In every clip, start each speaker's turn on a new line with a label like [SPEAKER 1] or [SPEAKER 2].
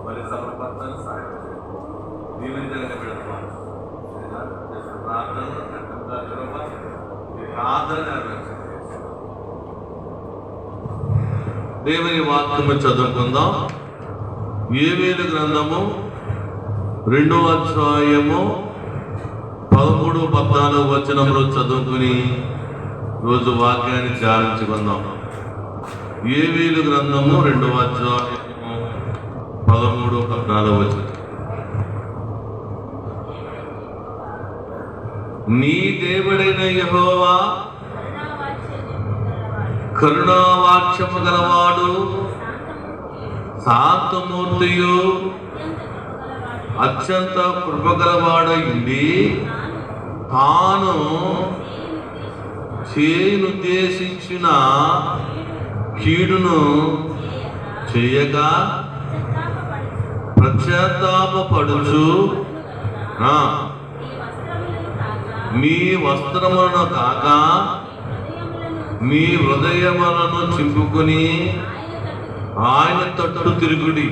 [SPEAKER 1] మరి సమర్పణను సాయం దీవించగలిగిన పెడుతున్నాను దేవుని వాక్యము చదువుకుందాం. యోవేలు గ్రంథము 2వ అధ్యాయము 13-14 వచనంలో చదువుకుని రోజు వాక్యాన్ని ధ్యానించుకుందాం. యోవేలు గ్రంథము 2వ అధ్యాయము 13-14 వచనం. నీ దేవుడైన యెహోవా కరుణావాక్ష్యము గలవాడు, శాంతమూర్తియు, అత్యంత కృపగలవాడయుండి తాను చేయనుద్దేశించిన కీడును చేయక పశ్చాత్తాపపడుచు మీ వస్త్రములను కాక మీ హృదయములను చింపుకొని ఆయన తట్టు తిరుగుడి.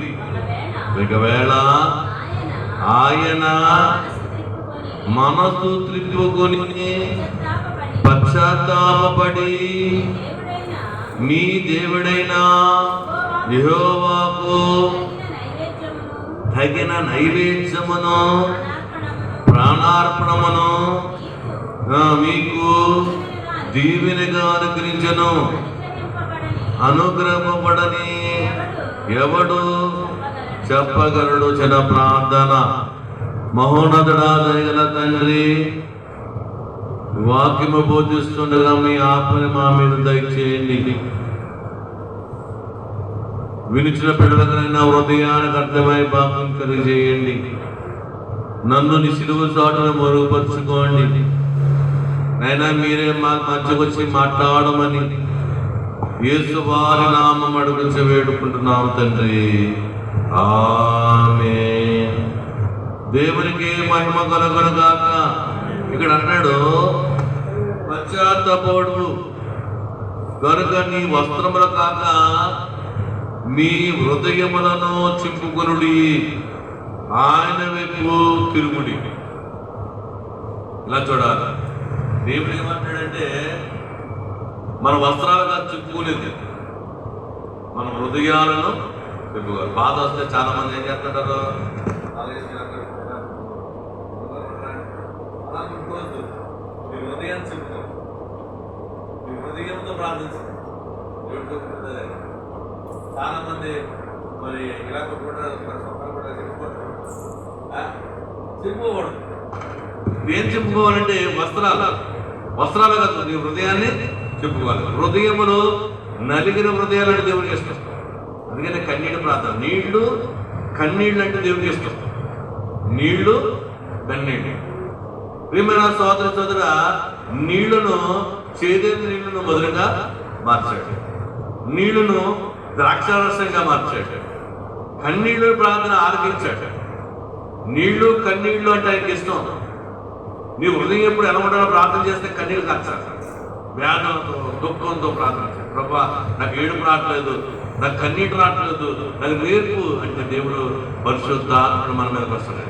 [SPEAKER 1] ఒకవేళ ఆయన మనసు త్రిప్పుకొని పశ్చాత్తాపపడి మీ దేవుడైన యెహోవాకు తగిన నైవేద్యమును ప్రాణార్పణమును మీకు దీవెనగా అనుగ్రహించను. అనుగ్రహపడని ఎవడు చెప్పగలడు? చిన్న ప్రార్థన. మహోన్నతుడా, దయగల తండ్రి, వాక్యము బోధిస్తుండగా మీ ఆత్మని మా మీద దయచేయండి. వినిచిన బిడ్డలకైనా హృదయానికి అర్థమై భాగం కలిగజేయండి. నన్ను నీ సిలువ చాటును మరుగుపరుచుకోండి. నైనా మీరే మాకు మధ్యకు వచ్చి మాట్లాడమని యేసు వారి నామం అడుగుచి వేడుకుంటున్నాం తండ్రి. ఆమేన్. దేవునికి మహిమ కలుగునుగాక. ఇక్కడ అన్నాడు, పశ్చాత్తాపడు కనుక నీ వస్త్రములు కాక మీ హృదయములను చింపుకొనుడి, ఆయన వైపు తిరుగుడి. ఇలా చూడాలి. దేవుడు ఏమంటాడంటే, మన వస్త్రాలుగా చింపుకునేది మన హృదయాలను చింపుకోవాలి. బాధ వస్తే చాలా మంది ఏం చేస్తుంటారు, మీ హృదయాన్ని చింపుకో, మీ హృదయంతో ప్రార్థించండి. చాలా మంది మరి ఇలా కూడా చింపుకోకూడదు. ఏం చెప్పుకోవాలంటే వస్త్రాలు కాదు, నీ హృదయాన్ని చెప్పుకోవాలి. హృదయములు నలిగిన హృదయాలంటే దేవుడికి ఇష్టం. అందుకని కన్నీటి ప్రార్థన. కన్నీళ్ళు అంటే దేవుడికి ఇష్టం. నీళ్లు, కన్నీళ్ళు. ప్రియమైన సోదర సోదర, నీళ్లను చేదేని నీళ్లను మధురంగా మార్చాడు, నీళ్లను ద్రాక్షారసంగా మార్చాడు, కన్నీళ్ళు ప్రార్థన ఆలకించాడు. నీళ్లు కన్నీళ్లు అంటే ఆయనకి ఇష్టం. నీ హృదయం ఎప్పుడు ఎలా ఉండాలో ప్రార్థన చేస్తే కన్నీళ్ళు కాచాలి. వేదనతో, దుఃఖంతో ప్రార్థన చేయాలి. ప్రభా, నాకు ఏడుపు రావట్లేదు, నాకు కన్నీటి రావట్లేదు, నాకు నేర్పు అంటే దేవుడు పరిశుద్ధాత్మను మన మీదకి వస్తాడు.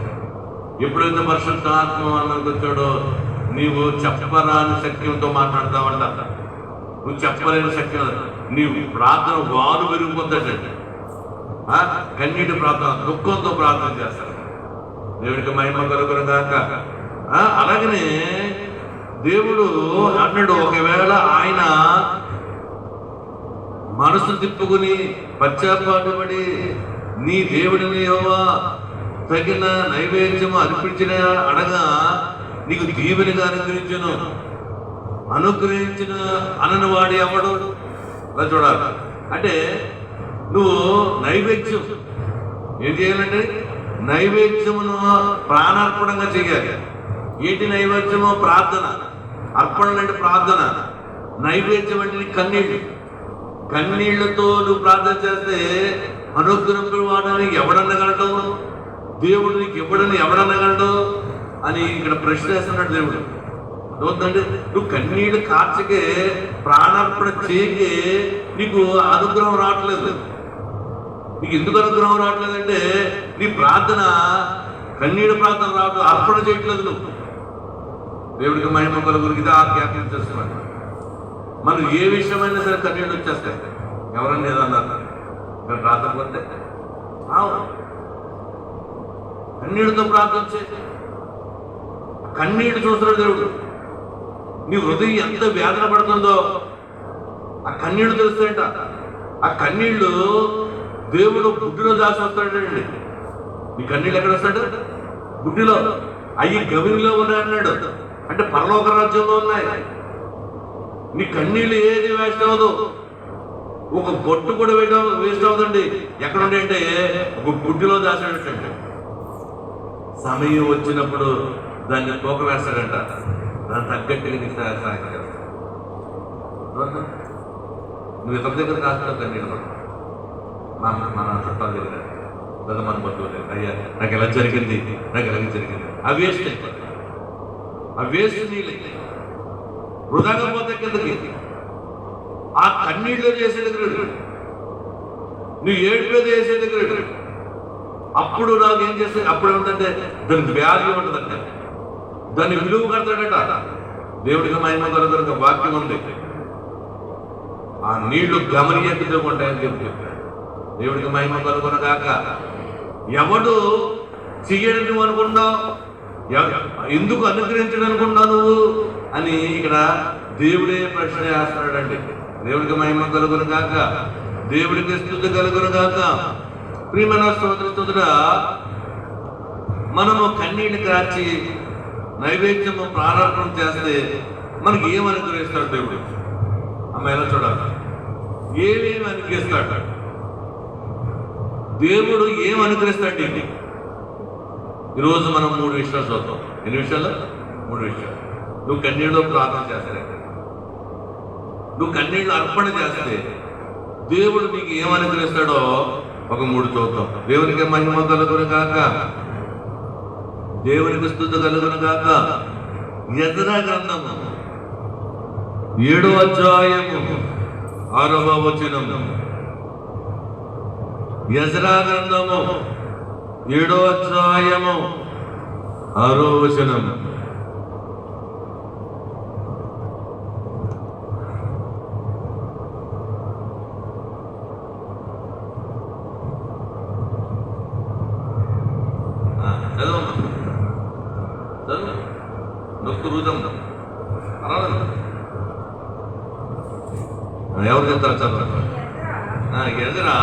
[SPEAKER 1] ఎప్పుడైతే పరిశుద్ధాత్మ మన మీదకి వచ్చాడో నీవు చెప్పరాని శక్యంతో మాట్లాడతావంట. నువ్వు చెప్పలేని శక్యం, నీవు ప్రార్థన వారు పెరిగిపోతాడండి. కన్నీటి ప్రార్థన, దుఃఖంతో ప్రార్థన చేస్తాడు. దేవుడికి మహిమ కలుగునుగాక. అలాగనే దేవుడు అన్నాడు, ఒకవేళ ఆయన మనసు తిప్పుకుని పశ్చాత్తాపడి నీ దేవుడిని యెహోవా తగిన నైవేద్యము అర్పించిన అనగా నీకు దీవెనగా అనుగ్రహించిన అననివాడు ఎవడు? అలా చూడాలి. అంటే నువ్వు నైవేద్యం ఏం చేయాలంటే నైవేద్యమును ప్రాణార్పణంగా చేయాలి. ఏంటి నైవేద్యము? ప్రార్థన. అర్పణలు అంటే ప్రార్థన. నైవేద్యం అంటే కన్నీళ్లతో నువ్వు ప్రార్థన చేస్తే అనుగ్రహం వాడని ఎవడనగలడు? దేవుడు నీకు ఇవ్వడని ఎవడనగలడు అని ఇక్కడ ప్రశ్న వేస్తున్నాడు దేవుడు. అవుతుందంటే నువ్వు కన్నీళ్లు కార్చకే, ప్రాణార్పణ చేయకే నీకు అనుగ్రహం రావట్లేదు. నీకు ఎందుకు అనుగ్రహం రావట్లేదంటే నీ ప్రార్థన కన్నీడు ప్రార్థన రావట్లేదు, అర్పణ చేయట్లేదు నువ్వు. దేవుడికి మహిమ కలుగురికి ఇది ఆ జ్ఞాపకం చేస్తున్నాడు. మనం ఏ విషయమైనా సరే కన్నీళ్ళు వచ్చేస్తాయి. ఎవరన్నా ఏదన్నారు మీరు ప్రార్థన పోతే కన్నీళ్ళతో ప్రార్థన చేసి కన్నీళ్ళు చూస్తున్నాడు దేవుడు. నీ హృదయం ఎంత వేదన పడుతుందో ఆ కన్నీళ్లు తెలుస్తాయంట. ఆ కన్నీళ్లు దేవుడు బుడ్డిలో దాచి వస్తాడండి. నీ కన్నీళ్ళు ఎక్కడ వస్తాడు? బుడ్డిలో. అవి గవినిలో ఉన్నాయన్నాడు, అంటే పరలోక రాజ్యంలో ఉన్నాయి. నీ కన్నీళ్ళు ఏది వేస్ట్ అవ్వదు, ఒక బొట్టు కూడా వేస్ట్ అవ్వదండి. ఎక్కడ ఉంటాయంటే ఒక బుడ్డిలో దాచాడంటే సమయం వచ్చినప్పుడు దాన్ని తోక వేస్తాడంట, దాన్ని తగ్గట్టుగా నీకు సహాయం చేస్తాడు. నువ్వు ఇతర దగ్గర కాస్తావు కన్నీళ్ళు మన చుట్టాల దగ్గర లేదా మన బంధువుల దగ్గర, అయ్యా నాకు ఎలా జరిగింది, నాకు ఎలా జరిగింది, అవి వేస్ట్ అయిపోతాయి. అవి వేస్ట్ నీళ్ళు వృధాగా పోతే కిందకి. ఆ కన్నీళ్ళు చేసే దగ్గర నువ్వు ఏడుపేది చేసే దగ్గర అప్పుడు నాకు ఏం చేస్తే అప్పుడు ఏమిటంటే దానికి వాల్యూ ఉంటుందంటే దాన్ని విలువ కడతాడట. దేవుడికి మహిమ కలుగుతున్న వాక్యం ఉంది, ఆ నీళ్లు గమనించే ఉంటాయని చెప్పాడు. దేవుడికి మహిమ కలుగును గాక. ఎవడు చెయ్యడు నువ్వు అనుకున్నావు, ఎందుకు అనుగ్రహించడం అనుకున్నావు నువ్వు అని ఇక్కడ దేవుడే ప్రశ్న చేస్తున్నాడండి. దేవుడికి మహిమ కలుగును గాక, దేవుడికి స్తుతి కలుగును గాక. ప్రియమైన సోదరుడా, మనము కన్నీళ్ళు కాచి నైవేద్యము ప్రారంభం చేస్తే మనకి ఏం అనుగ్రహిస్తాడు దేవుడు? అమ్మ ఎలా చూడాలి, ఏమేమి అనుగ్రహిస్తాడు దేవుడు? ఏం అనుగ్రహిస్తాడు ఏంటి? ఈరోజు మనం 3 విషయాలు చూద్దాం. ఎన్ని విషయాలు? 3 విషయాలు. నువ్వు కన్నీళ్ళు ప్రార్థన చేస్తే, నువ్వు కన్నీళ్ళు అర్పణ చేస్తే దేవుడు నీకు ఏం అనుగ్రహిస్తాడో ఒక 3 చూద్దాం. దేవునికి మహిమ కలుగును గాక, దేవునికి స్తుతి కలుగును గాక. ఎజ్రా గ్రంథము 7వ అధ్యాయము 6వ వచనము. ఎజ్రా గ్రంథము 7వ అధ్యాయము 6వ వచనము. నొక్కు రుజం ఎవరు చెప్తారు చదవండి. ఎజ్రా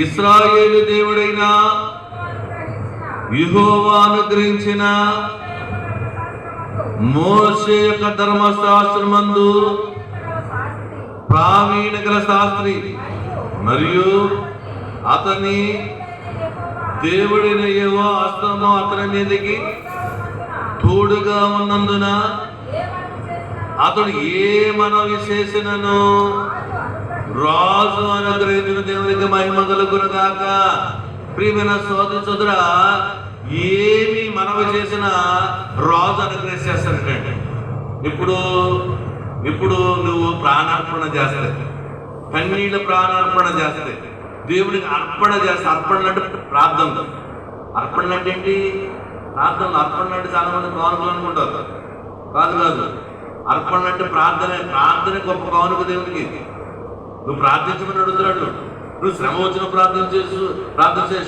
[SPEAKER 1] ఇశ్రాయేలు దేవుడైన యెహోవా అనుగ్రహించిన మోషే యొక్క ధర్మశాస్త్రమందు ప్రావీణ గల శాస్త్రి మరియు అతని దేవుడైన యెహోవా హస్తము అతని మీదకి తోడుగా ఉన్నందున అతడు ఏ మనవి చేసినను రాజు అనుగ్రహించిన దేవునికి మహిమ కలుగును గాక. ప్రియమైన సోదరుడా, ఏమి మనవి చేసినా రాజు అనుగ్రహించేస్తాడంటే. ఇప్పుడు నువ్వు ప్రాణార్పణ చేస్తే, కన్నీళ్ళ ప్రాణార్పణ చేస్తే, దేవుడికి అర్పణ చేస్తే, అర్పణ అంటే ప్రార్థన. అర్పణ అంటే ఏంటి? ప్రార్థన. అర్పణ అంటే చాలా మంది కానుకలు అనుకుంటారు. కాదు, అర్పణ అంటే ప్రార్థనే. ప్రార్థన గొప్ప కానుక దేవునికి. నువ్వు ప్రార్థించమని అడుగుతున్నాడు. నువ్వు శ్రమ వచ్చిన ప్రార్థన చేసి,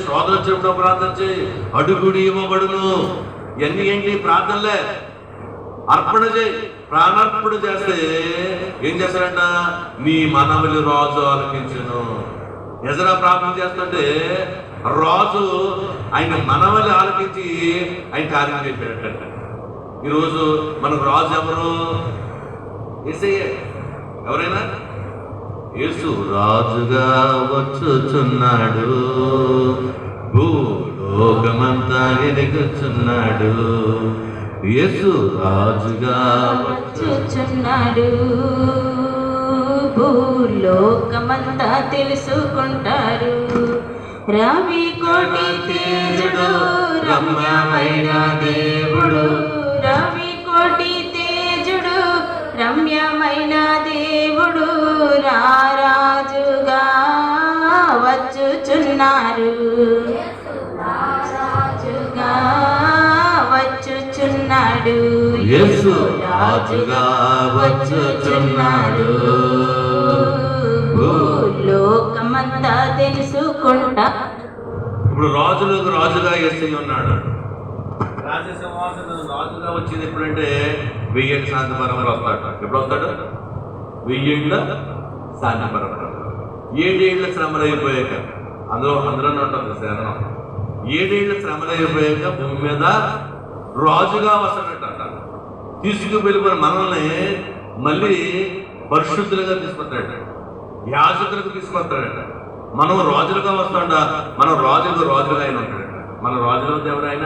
[SPEAKER 1] శోధన వచ్చినప్పుడు ప్రార్థన చేయి. అడుగుడి ఇవ్వబడును. ఇవన్నీ ఏంటి? ప్రార్థనలే. అర్పణ చేయి. ప్రాణార్పణ చేస్తే ఏం చేస్తాడంట? నీ మనవిని రాజు ఆలకించును. ఎజ్రా ప్రార్థన చేస్తుంటే రాజు ఆయన మనవలి ఆలకించి ఆయన కార్యం చేశాడట. ఈరోజు మనకు రాజు ఎవరు? యేసయ్యే. ఎవరైనా యేసు రాజుగా వచ్చుచున్నాడు, భూలోకమంతా ఎదుగుచున్నాడు. యేసు రాజుగా వచ్చుచున్నాడు,
[SPEAKER 2] భూలోకమంతా తెలుసుకుంటారు. రవి కోటి తేజుడు రమ్యమైన దేవుడు, రవి కోటి తేజుడు రమ్యమైన దేవుడు, రారాజుగా
[SPEAKER 1] యేసు రాజుగా వచ్చుచున్నాడు.
[SPEAKER 2] భూలోకమంతా తెలుసుకుంటా.
[SPEAKER 1] ఇప్పుడు రాజులకు రాజుగా యేసయ్య ఉన్నాడు. రాజసింహాసనం రాజుగా వచ్చేది ఎప్పుడంటే 1000 శాంతి పరమర వస్తాడు. ఎప్పుడు వస్తాడు? 1000 శాంతి పరమర. 7 ఏళ్ల శ్రమలు అయిపోయాక అందులో ఉంటుంది శరణం. 7 ఏళ్ల శ్రమలు అయిపోయాక భూమి మీద రాజుగా వస్తాడట. తీసుకువెళ్ళిపోయిన మనల్ని మళ్ళీ పరిశుద్ధులుగా తీసుకొస్తాడు, యాజకులకు తీసుకొస్తాడట. మనం రాజులుగా వస్తాడా? మనం రాజుగా ఆయన ఉంటాడట. మన రాజుల దేవుడు ఆయన,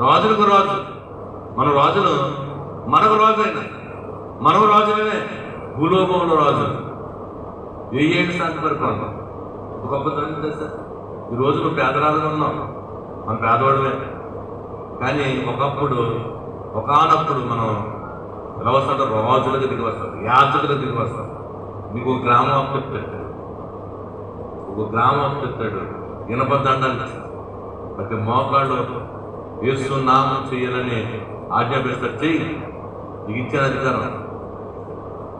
[SPEAKER 1] రాజులకు రాజు. మన రాజులు మనకు రాజు అయినా, మనం రాజులనే. భూలోకంలో రాజు 1000 ఏళ్ళు శాంతి పరిపాలన. ఒక అద్భుతం తెలుసా? ఈ రోజు నువ్వు పేదరాలుగా ఉన్నావు, మన పేదవాళ్ళమే. కానీ ఒకనప్పుడు మనం ఎలా వస్తాడో రాజులకు దిగి వస్తాడు, యాజకులకు దిగి వస్తాడు. నీకు ఒక గ్రామం అప్పచెప్తాడు, ఇనప దండాలు ప్రతి మోకాళ్ళు యేసు నామం చేయాలని ఆజ్ఞాపిస్తాడు. చెయ్యి, నీకు ఇచ్చిన అధికారం.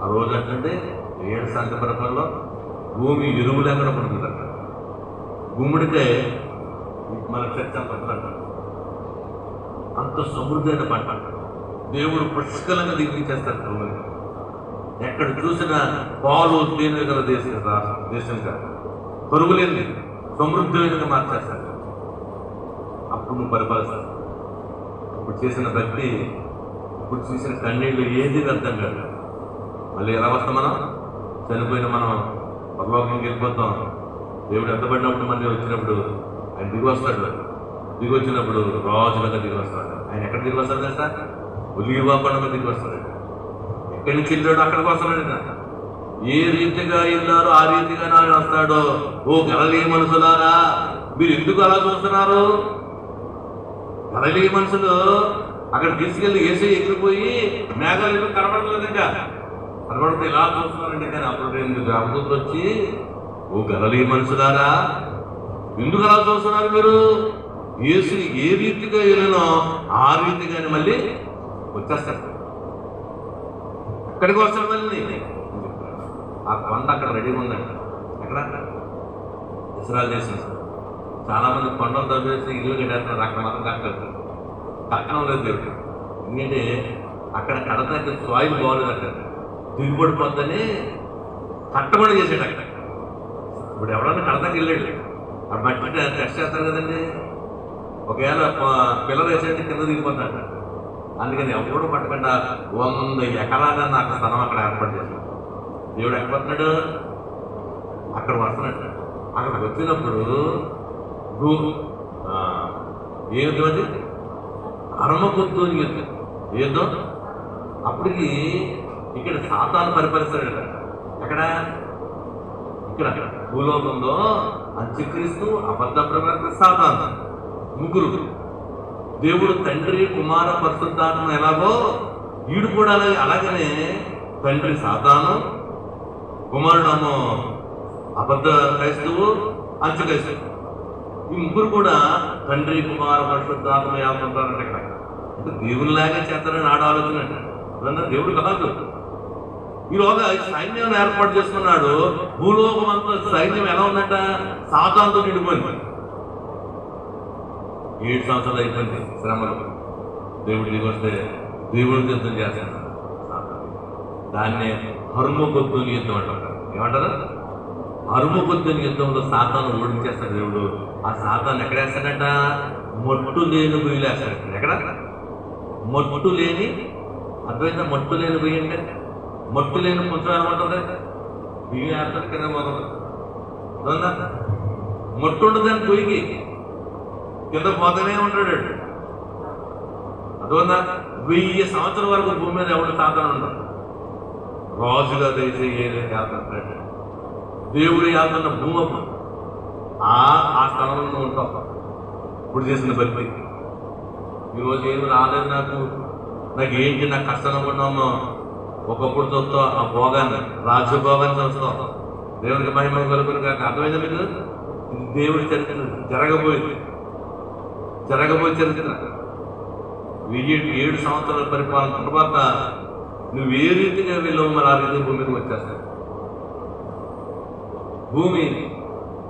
[SPEAKER 1] ఆ రోజు అంటే 7 శాంతి పరపంలో భూమి ఎరువు లేకుండా పడుతుందట. గుమ్మడికే మన చర్చ అంత సమృద్ధి అయిన పంట దేవుడు పుష్కలంగా దిగించేస్తాడు భూమిని. ఎక్కడ చూసినా పాలు తేనె గల దేశంగా కరువు లేని సమృద్ధి మార్చేస్తాడు. అప్పుడు నువ్వు పరిపాలిస్తావు. ఇప్పుడు చేసిన భక్తి, ఇప్పుడు చూసిన కన్నీళ్ళు ఏది అర్థం కాదు. మళ్ళీ ఎలా వస్తాం? మనం చనిపోయిన మనం పరలోకంకి వెళ్ళిపోతాం. దేవుడు ఎంతబడినప్పుడు మళ్ళీ వచ్చినప్పుడు ఆయన దిగి వస్తాడు. దిగి వచ్చినప్పుడు రాజులుగా దిగి వస్తాడు. ఆయన ఎక్కడ దిగి వస్తాడు తెలుసా? ఒలీవ కొండ మీద దిగి వస్తాడు. ఎక్కడి నుంచి వెళ్ళాడు అక్కడికి వస్తాడు. ఏ రీతిగా వెళ్ళారో ఆ రీతిగా ఆయన వస్తాడో. ఓ గలిలయ మనుషులారా, మీరు ఎందుకు అలా చూస్తున్నారు? గలిలయ మనుషులు అక్కడ తీసుకెళ్ళి యేసయ్య ఎగిరిపోయి మేఘాలు కనబడలేదు, ఇంకా కనబడితే ఇలా చూస్తున్నారండి. కానీ అప్పుడు 2 దేవదూతలు వచ్చి, ఓ గలిలయ మనుషులారా, ఎందుకు అలా చూస్తున్నారు మీరు? యేసు ఏ రీతిగా వెళ్ళినో ఆ రీతిగానే మళ్ళీ వచ్చేస్తారు. ఎక్కడికి వస్తారు మళ్ళీ? ఆ కొండ అక్కడ రెడీగా ఉందంట. ఎక్కడ? ఇస్రాయల్ దేశం. చాలా మంది కొండలు తవ్వేసి ఇల్లు కట్టేస్తున్నారు. అక్కడ మాత్రం కట్టడం లేదు దేవుడు. ఎందుకంటే అక్కడ కడతాకి సాయిల్ బాగోలేదు, అక్కడ దిగుబడిపోద్దని కట్టబడి చేసాడు అక్కడ. ఇప్పుడు ఎవడన్నా కడతాకి వెళ్ళాడు, అక్కడ మట్టి టెస్ట్ చేస్తారు కదండి. ఒకవేళ పిల్లలు వేసేది కింద దిగిపోతాడు. అందుకని ఎవరు పట్టకుండా 100 ఎకరాలన్నా అక్కడ స్థలం అక్కడ ఏర్పాటు చేశాడు. దేవుడు ఎక్కడ వస్తున్నాడు? అక్కడ వస్తున్నాడు. అక్కడికి వచ్చినప్పుడు ఏదో అది అరమకొద్దు ఏదో అప్పటికి ఇక్కడ సాతాను పరిపాలిస్తాడు. ఎక్కడ? ఇక్కడ భూలోకంలో అంత్యక్రీస్తు, అబద్ధ ప్రవక్త, సాతాను, ముగ్గురు. దేవుడు తండ్రి, కుమార, పరిశుద్ధాత్మ ఎలాగో వీడు కూడా అలాగనే తండ్రి సాతాను, కుమారుడేమో అబద్ధ క్రైస్తవు, అంత్యక్రీస్తు. ఈ ముగ్గురు కూడా తండ్రి, కుమార, పరిశుద్ధాత్మ ఏమంటారంటే ఇక్కడ అంటే దేవునిలాగే చేస్తారని ఆడ ఆలోచన. దేవుడు కాదు. ఈలోగా సైన్యం ఏర్పాటు చేసుకున్నాడు. భూలోకం అంతా సైన్యం ఎలా ఉందంట? సాతానుతో నిండిపోయింది. 7 సంవత్సరాలు అయిపోయింది శ్రమలు. దేవుడు దిగి వస్తే దేవుడు యుద్ధం చేస్తాడు. దాన్నే హర్మొగొద్దుని యుద్ధం అంటారు. ఏమంటారు? హర్మొగొద్దుని యుద్ధంలో సాతాను ఓడించేస్తాడు దేవుడు. ఆ సాతాను ఎక్కడ వేస్తాడట? మొట్టు లేని బొయ్యిలు వేస్తాడు. ఎక్కడ? మొట్టు లేని, అర్థమైందా? మొట్టు లేని బొయ్యి అంటే మొట్టు లేని కొంచెం ఏమంటుంది? బియ్యం వేస్తాడు కింద మొదలు. మొట్టు ఉండదని పొయ్యికి కింద పోతూనే ఉంటాడు. అదోనా 1000 సంవత్సరాల వరకు భూమి మీద ఎవరు సాతాను ఉంటాడు. రాజుగా తెలిసి ఏదంటాడు దేవుడు యాదన్న భూమి. అప్పుడు ఆ స్థలంలో ఉంటాం. ఇప్పుడు చేసిన బలి ఈరోజు ఏమి రాలేదు నాకు ఏంటి నాకు కష్టం అనుకున్నామో ఒకప్పుడు చూస్తాం. ఆ భోగాన్ని, రాజ్యభోగాన్ని చూస్తాం. దేవునికి మహిమ కలుగును కాక. అర్థమైందా మీకు? దేవుడి చరిత్ర జరగబోయే చరిత్ర. 7 సంవత్సరాల పరిపాలన తర్వాత నువ్వు ఏ రీతిగా వెళ్ళవు మరి ఆ రీతిగా భూమి మీదకి వచ్చేస్తాడు. భూమి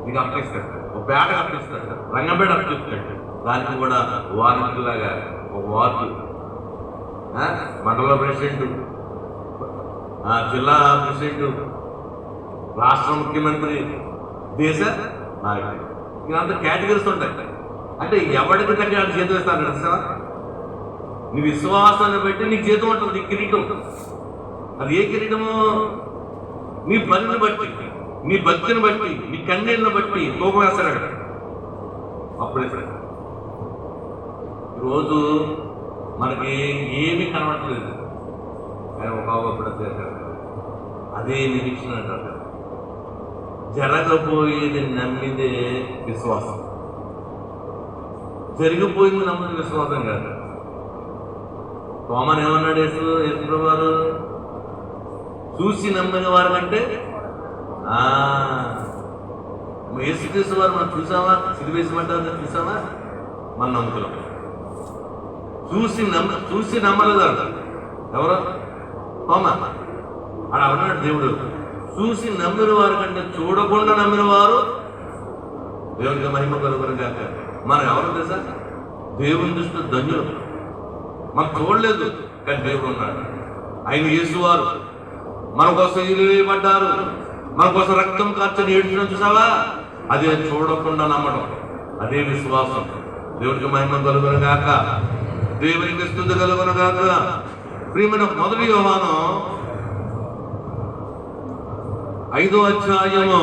[SPEAKER 1] నీకు అప్పగిస్తాడు, ఒక పేట అప్పగిస్తాడు, రంగంపేట అప్పగిస్తాడు. దానికి కూడా వార్డులాగా ఒక వార్డు, మండల ప్రెసిడెంట్, జిల్లా ప్రెసిడెంట్, రాష్ట్ర ముఖ్యమంత్రి, దేశ నాయకుడు, ఇదంతా కేటగిరీస్ ఉంటాయి. అంటే ఎవరికి తగ్గ జీతం ఇస్తారు తెలుసా? నీ విశ్వాసాన్ని బట్టి నీకు జీతం ఉంటుంది, నీ కిరీటం. అది ఏ కిరీటము? నీ పనిని బట్టి, నీ భక్తిని బట్టి, నీ కన్నీళ్ళని బట్టి తూకం వేస్తాడు అక్కడ. అప్పుడే ఈరోజు మనకి ఏమీ కనబడట్లేదు, కానీ ఒకప్పుడు అదే నిరీక్షణ అంటారు. జరగబోయేది నమ్మిదే విశ్వాసం, జరిగిపోయింది నమ్మది విశ్వాసం కాదు. తోమన్ ఏమన్నాడు యేసు వారు? చూసి నమ్మిన వారు కంటే యేసుక్రీస్తు వారు మనం చూసామా? సిలివేసమంటారు చూసామా? మనం నమ్ముతున్నాం. చూసి నమ్మలేదు అంటారు ఎవరు? తోమ. అలా అన్నాడు దేవుడు, చూసి నమ్మిన వారు కంటే చూడకుండా నమ్మిన వారు దేవునికి మహిమ కలుగును గాక. మనం ఎవరు తెలుసా? దేవుని దృష్టిలో ధన్యులు. మనం చూడలేదు కానీ దేవుడు ఉన్నాడు. ఆయన యేసువారు మన కోసం ఇలువేయబడ్డారు, మన కోసం రక్తం కార్చని ఏడ్చడం చూసావా? అదే చూడకుండా నమ్మడం, అదే విశ్వాసం. దేవుడికి మహిమ కలుగును గాక, దేవునికి స్తుతి కలుగును గాక. ప్రియమైన మొదటి యోహాను 5వ అధ్యాయము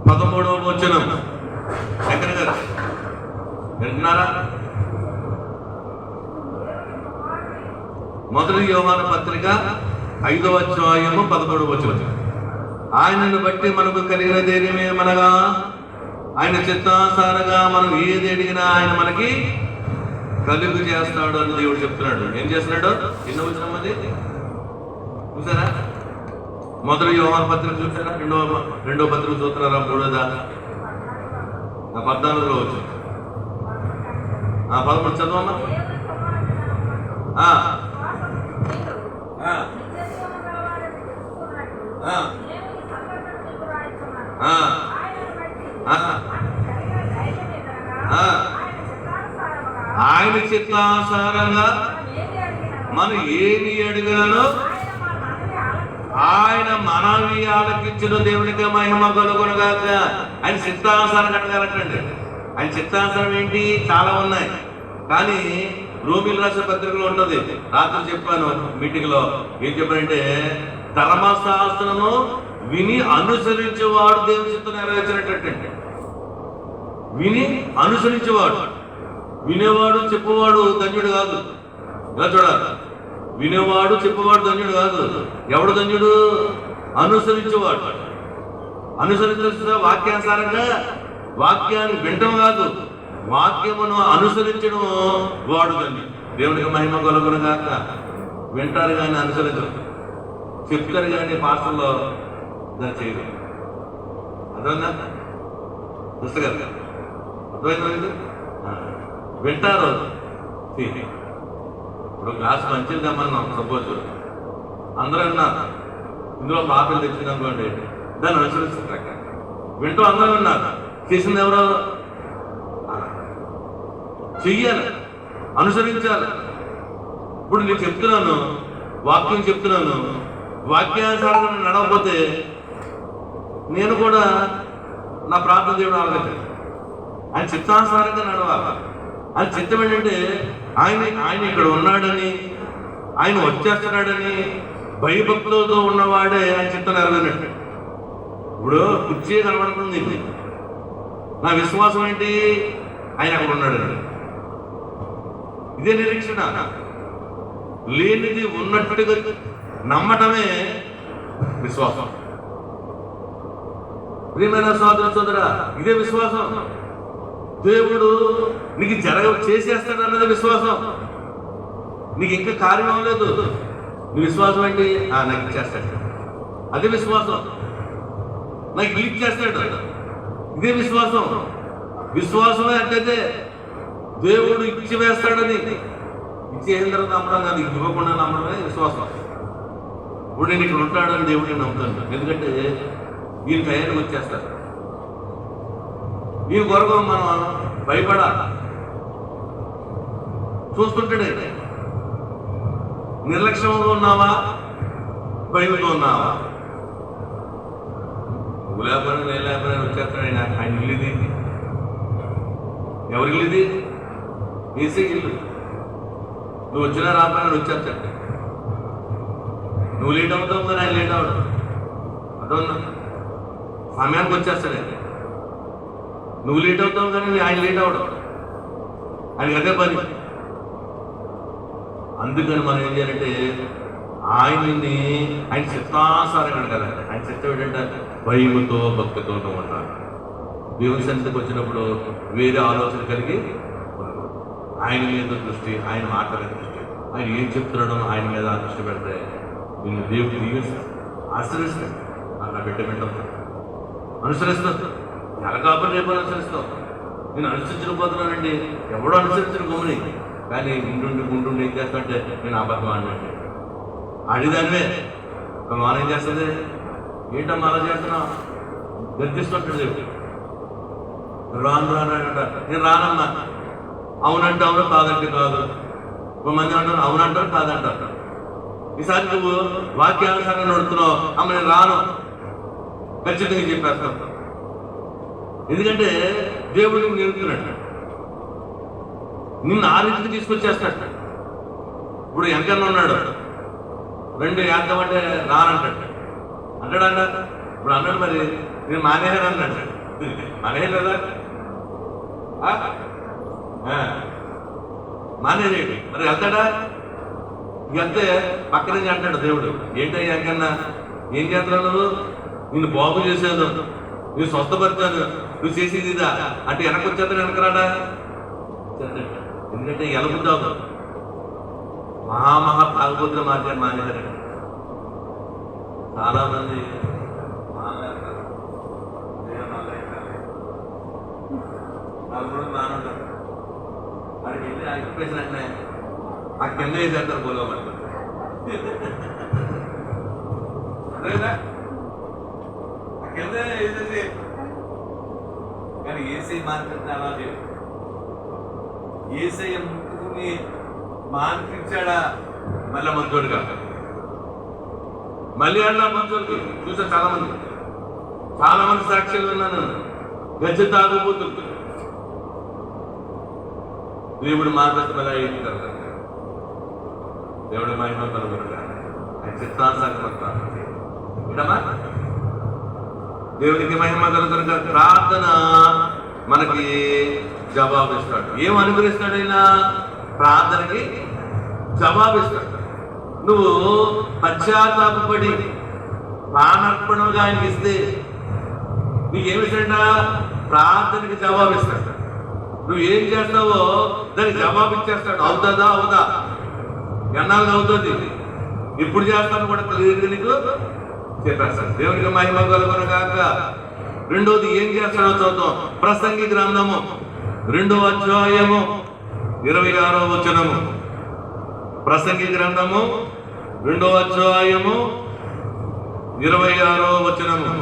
[SPEAKER 1] 13వ వచనం. ఎక్కడ గారు వింటున్నారా? మొదటి యోహాను పత్రిక 5వ అధ్యాయము 13వ వచనం. ఆయనను బట్టి మనకు కలిగిన ధైర్యమే మనగా, ఆయన చిత్తానుసారంగా మనం ఏది అడిగినా ఆయన మనకి కలుగు చేస్తాడు అని దేవుడు చెప్తున్నాడు. ఏం చేస్తున్నాడు? ఎన్నో వచనం అది చూసారా? మొదటి యోహాను పత్రిక చూసారా? రెండో పత్రిక చూస్తున్నారా? 3వ 14లో వచ్చు. 13 చదవమ్మా. ఆయన చిత్తానుసారంగా మనం ఏమి అడిగానో ఆయన మనవి ఆలకించిన దేవునికి మహిమ కలుగును గాక. ఆయన చిత్తానుసారంగా అడగాలంటండి. ఆయన చిత్తానుసారం ఏంటి? చాలా ఉన్నాయి, కానీ రోమిల్ రాసిన పత్రికలో ఉంటుంది. రాత్రి చెప్పాను మీటింగ్ లో, ఏం చెప్పానంటే ధర్మశాస్త్రము విని అనుసరించేవాడు దేవుని చిత్తం నెరవేర్చినట్టండి. విని అనుసరించేవాడు, వినేవాడు చెప్పేవాడు ధన్యుడు కాదు. ఇలా చూడాలి, వినేవాడు చెప్పేవాడు ధన్యుడు కాదు. ఎవడు ధన్యుడు? అనుసరించేవాడు. అనుసరించిన వాక్యానుసారంగా వాక్యాన్ని వినటం కాదు, వాక్యమును అనుసరించడం వాడు ధన్యుడు. దేవునికి మహిమ కలుగును గాక. వింటారు కానీ అనుసరించరు, చెప్తారు కానీ పాస్టర్లో దాన్ని చేయరు. అర్థమైందా? పుస్తకాలు అర్థమైంది. వింటారు. ఇప్పుడు గ్లాస్ మంచిది తెమ్మన్నాం సపోజ్, అందరూ విన్నారు. ఇందులో పాపలు తెచ్చిందనుకోండి, దాన్ని అనుసరిస్తారు. వింటూ అందరూ విన్నారు. చేసింది ఎవరో? చెయ్యాలి, అనుసరించాలి. ఇప్పుడు నేను చెప్తున్నాను, వాక్యం చెప్తున్నాను, వాక్యానుసారంగా నడవకపోతే నేను కూడా నా ప్రార్థన దేవుడు ఆలోచించాను. ఆయన చిత్తానుసారంగా నడవాలి. ఆయన చిత్తం ఏంటంటే ఆయన ఇక్కడ ఉన్నాడని, ఆయన వచ్చేస్తున్నాడని భయభక్తులతో ఉన్నవాడే ఆయన చిత్తం నెరవేరినట్టు. ఇప్పుడు కుర్చీ కనబడుతుంది, నా విశ్వాసం ఏంటి? ఆయన అక్కడ ఉన్నాడని. ఇదే నిరీక్షణ. లేనిది ఉన్నట్టుగా నమ్మటమే విశ్వాసం. ప్రియమైన సోదర సోదర, ఇదే విశ్వాసం. దేవుడు నీకు చేసేస్తాడు అన్నది విశ్వాసం. నీకు ఇంకా కార్యం అవ్వలేదు, నీ విశ్వాసం ఏంటి? నాకు ఇచ్చేస్తాడు, అదే విశ్వాసం. నాకు ఇచ్చేస్తాడు, ఇదే విశ్వాసం. విశ్వాసమే అంటే దేవుడు ఇచ్చి వేస్తాడని, ఇచ్చేసిన తర్వాత నమ్మడం కాదు, ఇవ్వకుండా నమ్మడమే విశ్వాసం. ఇప్పుడు నేను ఇక్కడ ఉంటాడని దేవుడు నేను నమ్ముతాను. ఎందుకంటే ఈయన టయానికి వచ్చేస్తాడు. ఈ కొరకు మనం భయపడాలి. చూసుకుంటాడే. నిర్లక్ష్యంలో ఉన్నావా, భయంతో ఉన్నావా? నువ్వు లేకపోయినా నేను లేకపోయినా వచ్చేస్తాడు. ఆయన ఇల్లుది ఎవరి ఇల్లుది? ఏసీ ఇల్లు. నువ్వు వచ్చినా రాకపోయినా వచ్చేస్తాడు. నువ్వు లేట్ అవుతావు కానీ ఆయన లేట్ అవడం. అర్థమన్నా? సమయానికి వచ్చేస్తాడు. నువ్వు లేట్ అవుతావు కానీ ఆయన లేట్ అవడం. ఆయనకి అదే పని. అందుకని మనం ఏం చేయాలంటే ఆయన చిత్తానుసారంగా అడగాలంటే. ఆయన చిత్తం ఏంటంటే భయముతో భక్తితో ఉంటారు. దేవుని సన్నిధికి వచ్చినప్పుడు వేరే ఆలోచన కలిగి ఆయన మీద దృష్టి, ఆయన మాట మీద దృష్టి, ఆయన ఏం చెప్తున్నాడో ఆయన మీద దృష్టి పెడితే నిన్ను దేవుడు దీవిస్తాడు, ఆశ్రయిస్తాడు. అలా పెట్టబెట్టం అనుసరిస్తావు. ఎలా కాబట్టి రేపు అనుసరిస్తావు. నేను అనుసరించకపోతున్నానండి, ఎవడో అనుసరించిన గమని. కానీ గుంటుండి ఏం చేస్తానంటే నేను అబద్ధం ఆడినండి. ఆడిదానివే ఒక మాన ఏం చేస్తుంది? ఏంటమ్మా అలా చేస్తున్నావు? గర్తిస్తుంటాడు దేవుడు. రానంట, నేను రానమ్మా. అవునంటే అవును, కాదంటే కాదు. కొంతమంది అంటారు అవునంటారు, కాదంటారు. ఈసారి నువ్వు వాక్యానుసారంగా నడుస్తున్నావు, అమ్మ నేను రాను ఖచ్చితంగా చెప్పేస్తాను. ఎందుకంటే దేవుడు నువ్వు నిలుపుతున్నాడు, నిన్ను ఆ రీతికి తీసుకొచ్చేస్తాడు. ఇప్పుడు ఎంకన్నా ఉన్నాడు, రెండు ఏద్దామంటే రానంటాడు. అంటాడు. ఇప్పుడు అన్నాడు, మరి నేను మానేయాలని అన్నాడు. మానేయలేదా? మానేదేంటి మరి? వెళ్తాడా? వెళ్తే పక్క నుంచి అంటాడు దేవుడు, ఏంటయ్యా ఎంకన్నా ఏం చేస్తున్నావు నువ్వు? నిన్ను బాగు చేశాను, నువ్వు స్వస్థపరిచాను, నువ్వు చేసేది ఇదా అంటే వెనక్కి వచ్చేస్తాను. వెనకరాడా? ఎందుకంటే ఎలబుద్దావు మహా తాగుబోతులు మానేశారు. చాలా మంది మానుంటారు. వాడికి వెళ్ళి ఆక్యుపేషన్ అంటే ఆ కింద వేసేస్తారు పోలోమంటారు. అదేదా ఆ కింద వేసేసి, కానీ ఏసీ మార్కెట్ అలా లేదు. ఏసీ ముట్టుకుని మాన్పించాడా మళ్ళీ మంచోడు కాదు. మళ్ళీ అన్నా మంచోడికి చూసా చాలా మంది సాక్ష్యాలు విన్నాను. గజ్జ తాగుబోతుంది దేవుడు మార్గం అయింటారు. దేవుడి మహిమ కలుగుతాడు. ఆయన చిత్తానుసారమా దేవునికి మహిమ కలుగుతాడు. ప్రార్థన మనకి జవాబిస్తాడు. ఏం అనుగ్రహిస్తాడు? అయినా ప్రార్థనకి జవాబిస్తాడు. నువ్వు పశ్చాత్తాపడి ప్రాణార్పణగా ఆయనకి ఇస్తే నీకేమిస్తాడా? ప్రార్థనకి జవాబిస్తాడు. నువ్వు ఏం చేస్తావో దానికి జవాబు ఇచ్చేస్తాడు. అవుతుందా? అవుదా? ఎన్నాళ్ళు అవుతుంది? ఇప్పుడు చేస్తాను కూడా తెలియదు నీకు చెప్పేస్తాడు. దేవునికి మహిమ కలుగును గాక. రెండోది ఏం చేస్తాడో చూద్దాం. ప్రసంగి గ్రంథము 2వ అధ్యాయము 26వ వచనము. ప్రసంగి గ్రంథము 2వ అధ్యాయము 26వ వచనము.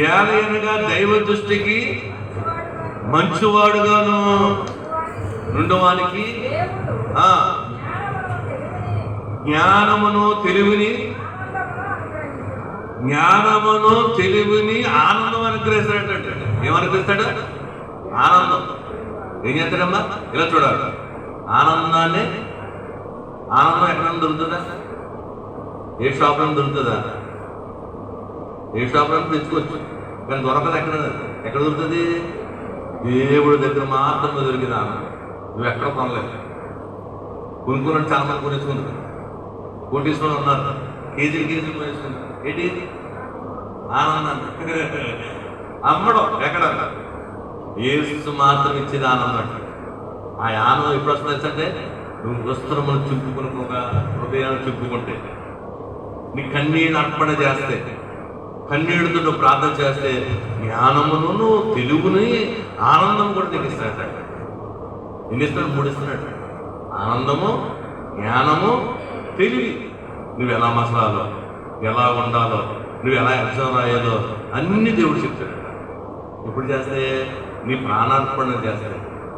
[SPEAKER 1] ఏలయనగా దైవ దృష్టికి మంచివాడుగాను నుండువానికి జ్ఞానమును తెలివిని ఆనందం అనుగ్రహిస్తాడంటే. ఏమనుగ్రహిస్తాడు? ఆనందం. ఏం చేస్తాడమ్మా? ఇలా చూడాలి. ఆనందం ఎక్కడ దొరుకుతుందా? ఏ షాపులో దొరుకుతుందా? ఏ షాపులో తెచ్చుకోవచ్చు, కానీ దొరకదు. ఎక్కడ దొరుకుతుంది? దేవుడి దగ్గర మాత్రమే దొరికింది ఆనందం. నువ్వు ఎక్కడ కొనలేదు. కొనుక్కున్నాడు, చాలా మంది కొనేసుకున్నారు. కోటీసుకొని ఉన్నారు, కేజీలు కొనేసుకున్నారు. ఏంటి ఆనందాన్ని అమ్మడం ఎక్కడ? యేసు మాత్రం ఇచ్చేది ఆనందం అంటే. ఆ ఆనందం ఎప్పుడు వస్తుంది అంటే నువ్వు వస్త్రములు చింపుకునుకోగా, హృదయాన్ని చింపుకుంటే, నీ కన్నీళ్ళు అర్పణ చేస్తే, కన్నీడుతో నువ్వు ప్రార్థన చేస్తే జ్ఞానమును తెలుగుని ఆనందం కూడా నీకు ఇస్తాడట. ఎన్ని ఇస్తున్నాడు? 3 ఇస్తున్నాడు. ఆనందము, జ్ఞానము, తెలివి. నువ్వు ఎలా మసలాలో, ఎలా ఉండాలో, నువ్వు ఎలా ఎగ్జామ్ రాయాలో అన్ని దేవుడు చెప్తాడు. ఇప్పుడు చేస్తే నీ ప్రాణార్పణ చేస్తే,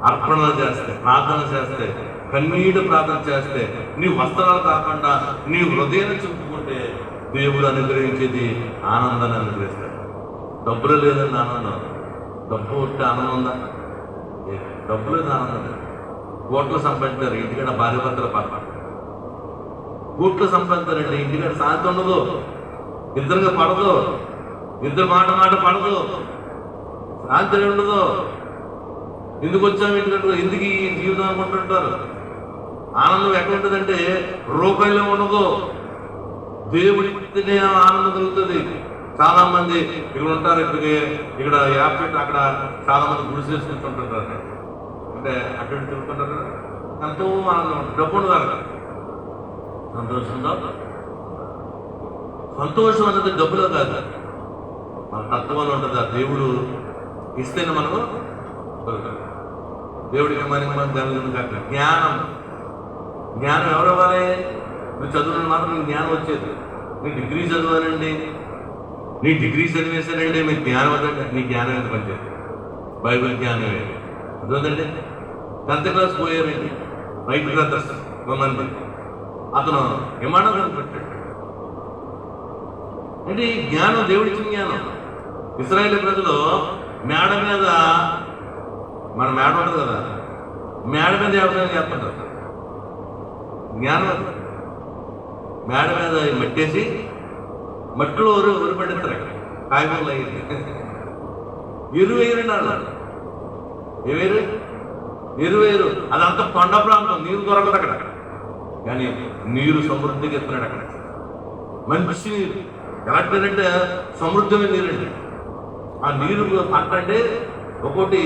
[SPEAKER 1] అర్పణలు చేస్తే, ప్రార్థన చేస్తే, కన్నీడు ప్రార్థన చేస్తే, నీ వస్త్రాలు కాకుండా నీ హృదయాన్ని చెప్పుకుంటే దేవుడు అనుగ్రహించేది ఆనందాన్ని అనుగ్రహిస్తాడు. డబ్బులు లేదండి ఆనందం. డబ్బు ఉంటే ఆనందం ఉందా? డబ్బు లేదు ఆనందం లేదు. కోట్లు సంపాదించారు, ఇంటికాడ భార్య భర్తల పాప. కోట్లు సంపాదించారండి, ఇంటికాడ శాంతి ఉండదు, ఇద్దరుగా పడదు, ఇద్దరు మాట పడదు, శాంతి ఉండదు. ఎందుకు వచ్చాము ఇంటికంటే, ఎందుకు ఈ జీవితం అనుకుంటుంటారు. ఆనందం ఎక్కడ ఉంటుందంటే రూపాయలు ఉండదు, దేవుడితేనే ఆనందం కలుగుతుంది. చాలా మంది ఇక్కడ ఉంటారు, ఇక్కడ యాప్ చెట్టు అక్కడ చాలా మంది గుడి చేసుకుంటుంటారు. అంటే అటు తిరుగుతుంటారు కదా, ఎంతో ఆనందం ఉంటుంది. డబ్బు ఉండదు, సంతోషంగా. సంతోషం అనేది డబ్బులో కాదు, మన తత్వంలో ఉంటుంది. ఆ దేవుడు ఇస్తేనే మనము దేవుడికి మనం కాక జ్ఞానం. జ్ఞానం ఎవరు ఇవ్వాలి? నువ్వు చదువుని మాత్రం నీకు జ్ఞానం వచ్చేది. నీ డిగ్రీ చదవాలండి, నీ డిగ్రీ చదివేశానండి, మీకు జ్ఞానం వద్దండి. నీ జ్ఞానం ఎందుకు పనిచేది? బైబిల్ జ్ఞానమే అదొద్దండి. 10th క్లాస్ పోయారండి రైట్ బ్రదర్స్ మంది, అతను విమానం కనిపెట్టాడు. అంటే ఈ జ్ఞానం దేవుడిచ్చిన జ్ఞానం. ఇశ్రాయేలు ప్రజలు మేడ మీద, మన మేడ ఉంటుంది కదా, మేడ మీద వ్యవసాయం చేస్తుంటారు. జ్ఞానం మేడ మీద మట్టేసి మట్టిలో ఊరు పడిస్తారు. అక్కడ కాయగూరలు అయ్యింది, ఎరువేరండి అన్నారు. ఎరువేరు అదంతా కొండ ప్రాంతం, నీరు దొరకదు అక్కడ. కానీ నీరు సమృద్ధిగా ఎత్తున్నాడు అక్కడ. మంచి నీరు ఎలాంటిదంటే సమృద్ధమైన నీరండి. ఆ నీరు పంట అంటే ఒకటి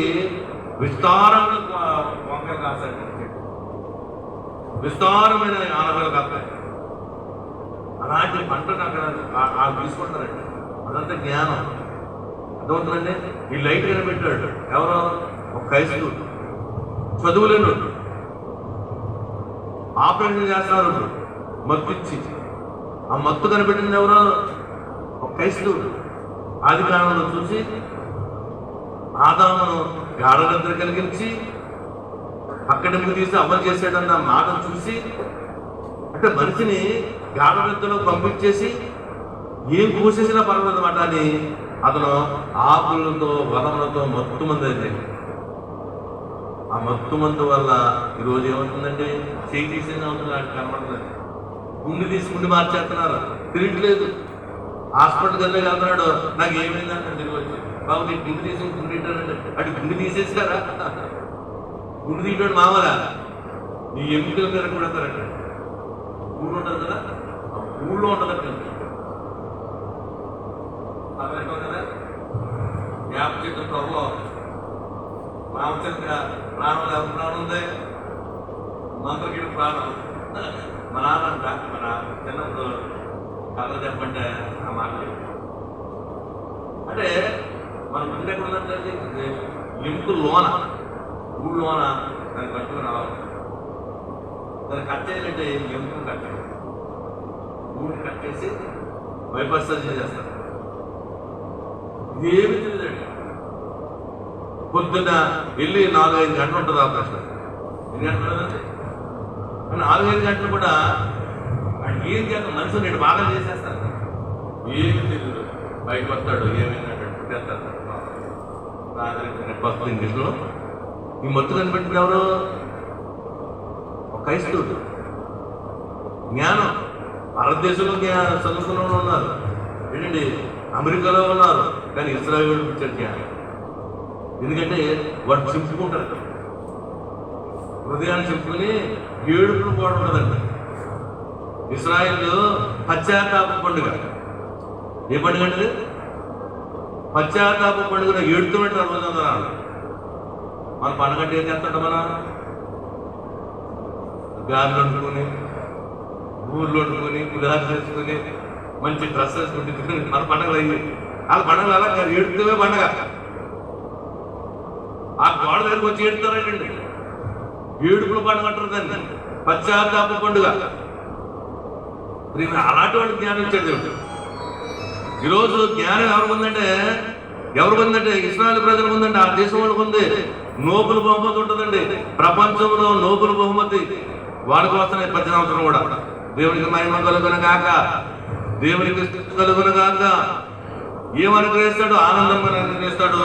[SPEAKER 1] విస్తారంగా వంకాయలు కాస్తాయి, విస్తారమైన ఆనపకాయలు కాస్తాయి. అలాంటి పంటను అక్కడ తీసుకుంటారండి. అదంతా జ్ఞానం. అర్థమవుతుందండి. ఈ లైట్ కనిపెట్టాడు ఎవరో? ఒక క్రైస్తవుడు, చదువులేను, ఆపరేషన్ చేస్తున్నారు మత్తు ఇచ్చి. ఆ మత్తు కనిపెట్టింది ఎవరో? ఒక క్రైస్తవుడు. ఆది కాలంలో చూసి ఆదామును గాఢ నిద్ర కలిగించి అక్కడి నుంచి తీసి అమలు చేసాడన్న మాటను చూసి, అంటే మనిషిని గాఢ నిద్రలో పంపించేసి ఏం కోసేసినా పర్వాలేదు మాట అని అతను ఆకులతో వనములతో మత్తు మంది అయితే, ఆ మత్తు మందు వల్ల ఈరోజు ఏమవుతుందంటే చేయి తీసేది అవుతుంది, కనబడుతుంది. గుండె తీసుకుండి మార్చేస్తున్నారు, తిరగట్లేదు. హాస్పిటల్కి వెళ్తున్నాడు, నాకు ఏమైందంటే తిరిగి వచ్చి, బాబు నీ గుండె తీసి గుండె ఇట్టానంటే అటు గుండె తీసేసారా? గుండె తీయటాడు మామూలా నీ ఎముకల మీద పెడతారంట. ఊళ్ళో ఉంటుంది కదా, ఆ ఊళ్ళో ఉంటుందంటే కదా జ్ఞాప చేసిన త్వరలో రామచంద్ర ప్రాణం ఎవరు ప్రాణం ఉంది? మంత్రగిరి ప్రాణం. మా నాన్న అంట, మన చిన్నప్పుడు కథ చెప్పంటే ఆ మాట అంటే మన ముందు ఎక్కడ ఉందంటే ఎముకలు లోన, ఊళ్ళోన దాన్ని కట్టుకుని రావాలి. దాన్ని కట్ చేయాలంటే ఎముకలు కట్టాలి. ఊరిని కట్ చేసి బైపాస్ సర్జరీ చేస్తారు. ఏమి తెలియదండి. పొద్దున్న వెళ్ళి 4-5 గంటలు ఉంటుంది ఆపరేషన్. ఎన్ని గంటలు ఉంటుందండి? 4-5 గంటలు కూడా ఏం చేస్తాం, మనిషి నేను బాగా చేసేస్తాను. ఏమి తెలియదు. బయటకు వస్తాడు, ఏమైందంటే పుట్టేస్తాడు. వస్తుంది ఇంగ్లీష్లో. ఈ మత్తు కనిపెట్టిన ఎవరు? ఒక క్రైస్తవుడు. జ్ఞానం. భారతదేశంలో చదువుకున్న వాళ్ళు ఉన్నారు, ఏంటండి అమెరికాలో ఉన్నారు, కానీ ఇస్రాయేల్ ఇచ్చాడు జ్ఞానం. ఎందుకంటే వాడు చెప్పుకుంటారు, హృదయాన్ని చెప్పుకుని ఏడుపులు కూడా ఉండదండి. ఇస్రాయేల్ పశ్చాత్తాప పండుగ. ఏ పండుగ అంటే? పశ్చాత్తాప పండుగ. ఏడుతున్నట్టు రోజు మన పండుగ అంటే ఏం చేస్తాడు? మన గాలిలో వండుకొని, ఊర్లో వండుకొని, పులిహార చేసుకుని మంచి డ్రెస్ వేసుకుంటే మన పండగలు అయ్యి వాళ్ళ పండగలు అలా కాదు, ఏడుతూనే పండగ. ఆ గోడ దగ్గరికి వచ్చి ఏడుతారండి, ఏడుపుల పండుగ అంటారు దాన్ని, పశ్చాత్తాప పండుగ. అలాంటి వాడికి జ్ఞానం ఇచ్చాడు దేవుడు. ఈరోజు జ్ఞానం ఎవరికి ఉందంటే ఇస్రాయేల్ ప్రజలకు ఉందండి, ఆ దేశం వాళ్ళకు ఉంది. నోబుల్ బహుమతి ఉంటుందండి, ప్రపంచంలో నోబుల్ బహుమతి వాడికి వస్తున్నాయి. 10 సంవత్సరం కూడా దేవునికి మహిమ కలుగును గాక, దేవునికి కలుగును గాక. ఏమనుగ్రహిస్తాడు? ఆనందం అనుగ్రహిస్తాడు,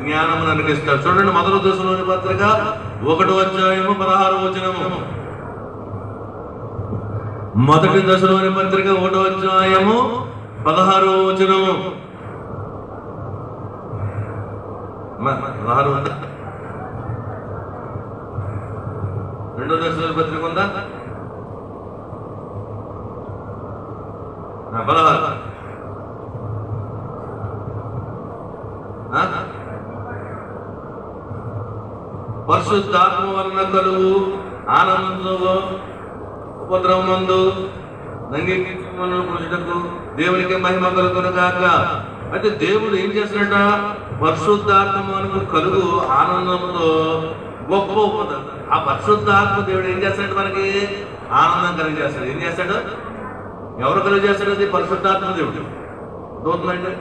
[SPEAKER 1] జ్ఞానం అనుగ్రహిస్తాడు. చూడండి, మొదటి దశలోని పత్రిక 1వ అధ్యాయము 16వ వచనము. మొదటి దశలోని పత్రిక 1వ అధ్యాయము 16వ వచనము. 16 ఉందా? 2వ దశలోని పత్రిక ఉందా? 16. పరిశుద్ధాత్మ వలన కలుగు ఆనందంలో ఉపద్రవమందు నంగీకరించుటకు దేవునికి మహిమ కలుగును గాక. అయితే దేవుడు ఏం చేస్తున్నట? పరిశుద్ధాత్మకు కలుగు ఆనందంతో గొప్ప ఉపద్రవం. ఆ పరిశుద్ధాత్మ దేవుడు ఏం చేస్తాడు? మనకి ఆనందం కలిగజేస్తాడు. ఏం చేస్తాడు? ఎవరు కలిగజేస్తాడు? అది పరిశుద్ధాత్మ దేవుడు. అర్థమవుతుందండి?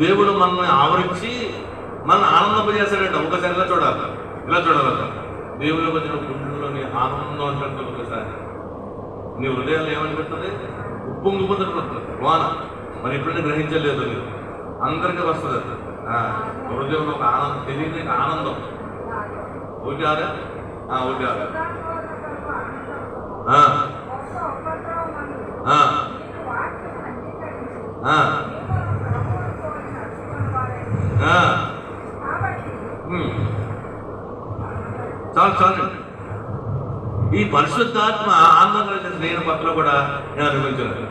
[SPEAKER 1] దేవుడు మనల్ని ఆవరించి మనల్ని ఆనందింపజేస్తాడంట. ఒకసారి ఇలా చూడాలి, ఇలా చూడాలి. దేవుడికి వచ్చిన గుండెలోని ఆనందం అంటే ఒకసారి నీ హృదయాలు ఏమనిపిస్తుంది? ఉప్పొంగిపోతుంది వాన. మరి ఎప్పుడైనా గ్రహించలేదు, అందరికీ వస్తుంది హృదయంలో ఒక ఆనందం, తెలియని ఆనందం. ఒకటి ఆరా ఒకటి ఆరా చాలు చాలండి. ఈ పరిశుద్ధాత్మ ఆనందం కలిసి నేను కొత్తలో కూడా నేను అనుభవించాను.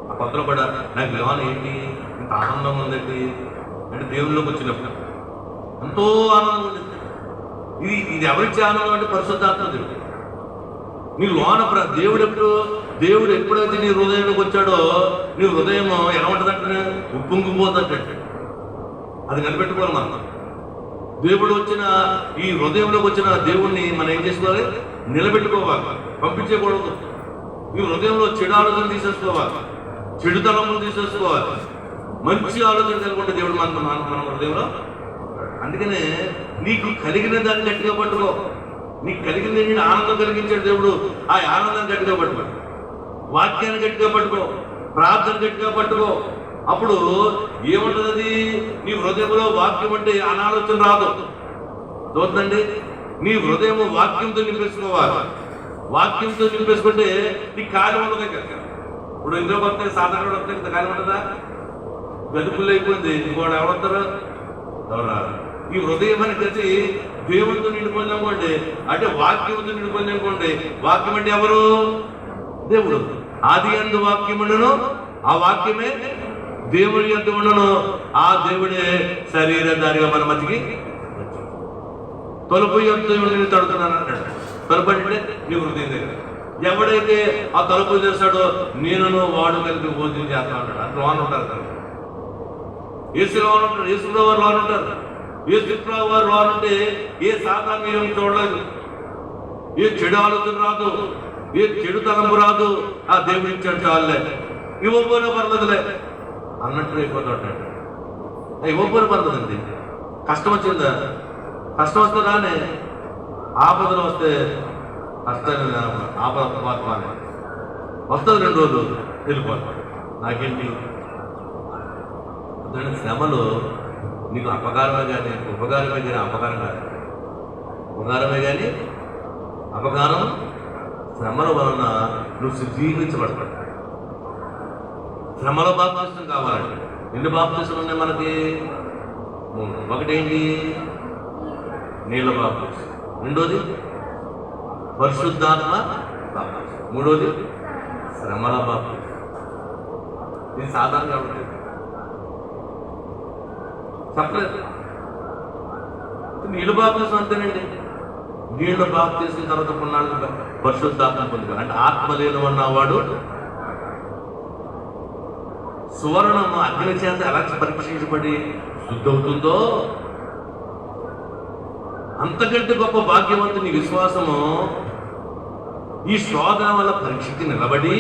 [SPEAKER 1] ఆ కొత్తలో కూడా నాకు ఏమన్నా ఏంటి ఇంత ఆనందం ఉందండి అంటే దేవుళ్ళలోకి వచ్చినప్పుడు ఎంతో ఆనందం ఉంది. ఇది ఎవరిచ్చే ఆనందం అంటే పరిశుద్ధాత్మ దేవుడు. నీ లోన దేవుడు ఎప్పుడైతే నీ హృదయంలోకి వచ్చాడో నీ హృదయం ఎలా ఉంటుందంటే ఉప్పొంగిపోతుందంటే అది కనిపెట్టుకోవాలి. మనం దేవుడు వచ్చిన ఈ హృదయంలోకి వచ్చిన దేవుణ్ణి మనం ఏం చేసుకోవాలి? నిలబెట్టుకోవాలి, పంపించకూడదు. ఈ హృదయంలో చెడు ఆలోచన తీసేసుకోవాలి, చెడు తలములు తీసేసుకోవాలి. మంచి ఆలోచన కలుగుంటే దేవుడు మన హృదయంలో. అందుకనే నీకు కలిగిన దాన్ని గట్టిగా పట్టుకో. నీకు కలిగింది ఏంటంటే ఆనందం కలిగించాడు దేవుడు. ఆ ఆనందం గట్టిగా పట్టుకో, వాక్యాన్ని గట్టిగా పట్టుకో, ప్రార్థన గట్టిగా పట్టుకో. అప్పుడు ఏముంటుంది? అది నీ హృదయంలో వాక్యం అంటే అనాలోచన రాదు. చూద్దండి, నీ హృదయం వాక్యంతో నింపేసుకోవాలి. వాక్యంతో నింపేసుకుంటే నీ కార్యం ఉండదు. ఇప్పుడు ఇందులో వస్తే సాధారణ వస్తే ఇంత కార్యం ఉంటుందా? గదుపుల్లో అయిపోయింది. ఇంకోటి ఎవరొస్తారా? ఎవరా? ఈ హృదయం అని కలిసి దేవునితో నిండిపోయిందనుకోండి, అంటే వాక్యంతో నిండిపోయిందనుకోండి. వాక్యం అంటే ఎవరు? దేవుడు. ఆది యందు వాక్యం ఉండను, ఆ వాక్యమే దేవుడి యొక్క ఉండను, ఆ దేవుడే శరీరధారిగా మన మధ్యకి తలుపు యొక్క తడుతున్నాను అంటాడు. తలుపు అంటే నీ హృదయం దగ్గర. ఎవడైతే ఆ తలుపు చేస్తాడో నేను వాడు కలిపి భోజనం చేస్తా ఉంటాడు. అట్లా లోన్ ఉంటారు కదా. యేసులో ఉంటారు, యేసులో వారు లోన్ ఉంటారు. యేసులో వారు లోన్ ఉంటే ఏ సాతాను ఏమి చూడలేదు, ఏ చెడు ఆలోచన రాదు, ఏ చెడు తలంపు రాదు. ఆ దేవుడు ఇచ్చాడు చాలులే, ఇవ్వకపోయినా పర్లేదులే అన్నట్టు అయిపోతూ ఉంటాడు. ఇవ్వకపోయినా పర్లేదండి. కష్టం వచ్చిందా? కష్టం వస్తే రానే, ఆపదలు వస్తే కష్టాన్ని ఆపద వస్తుంది. 2 రోజులు వెళ్ళిపోతాడు. నాకేంటి శ్రమలు నీకు అపకారమే కానీ ఉపకారమే కానీ అపకారం కాదు. ఉపకారమే కానీ అపకారం. శ్రమల వలన నువ్వు శుద్ధీకరించబడతాడు. శ్రమల బాప్తిసం కావాలండి. ఎన్ని బాప్తిసాలు ఉన్నాయి మనకి? 3. ఒకటేంటి? నీళ్ళ బాప్తిసం. 2వది పరిశుద్ధాత్మ బాప్తిసం. 3వది శ్రమల బాప్తిసం. ఇది సాధారణంగా ఉంటుంది, చెప్పలేదు. నీళ్ళు బాప్తిసం అంతేనండి. నీళ్ళు బాప్తిసం తర్వాత కొన్నాళ్ళు పరిశుద్ధాత్మ పొందుతారు. అంటే ఆత్మ లేని ఉన్నవాడు సువర్ణము అగ్ని చేత ఎలా పరీక్షించబడి శుద్ధవుతుందో అంతకంటే గొప్ప భాగ్యవంతుని విశ్వాసము ఈ శోధన వల్ల పరీక్షకి నిలబడి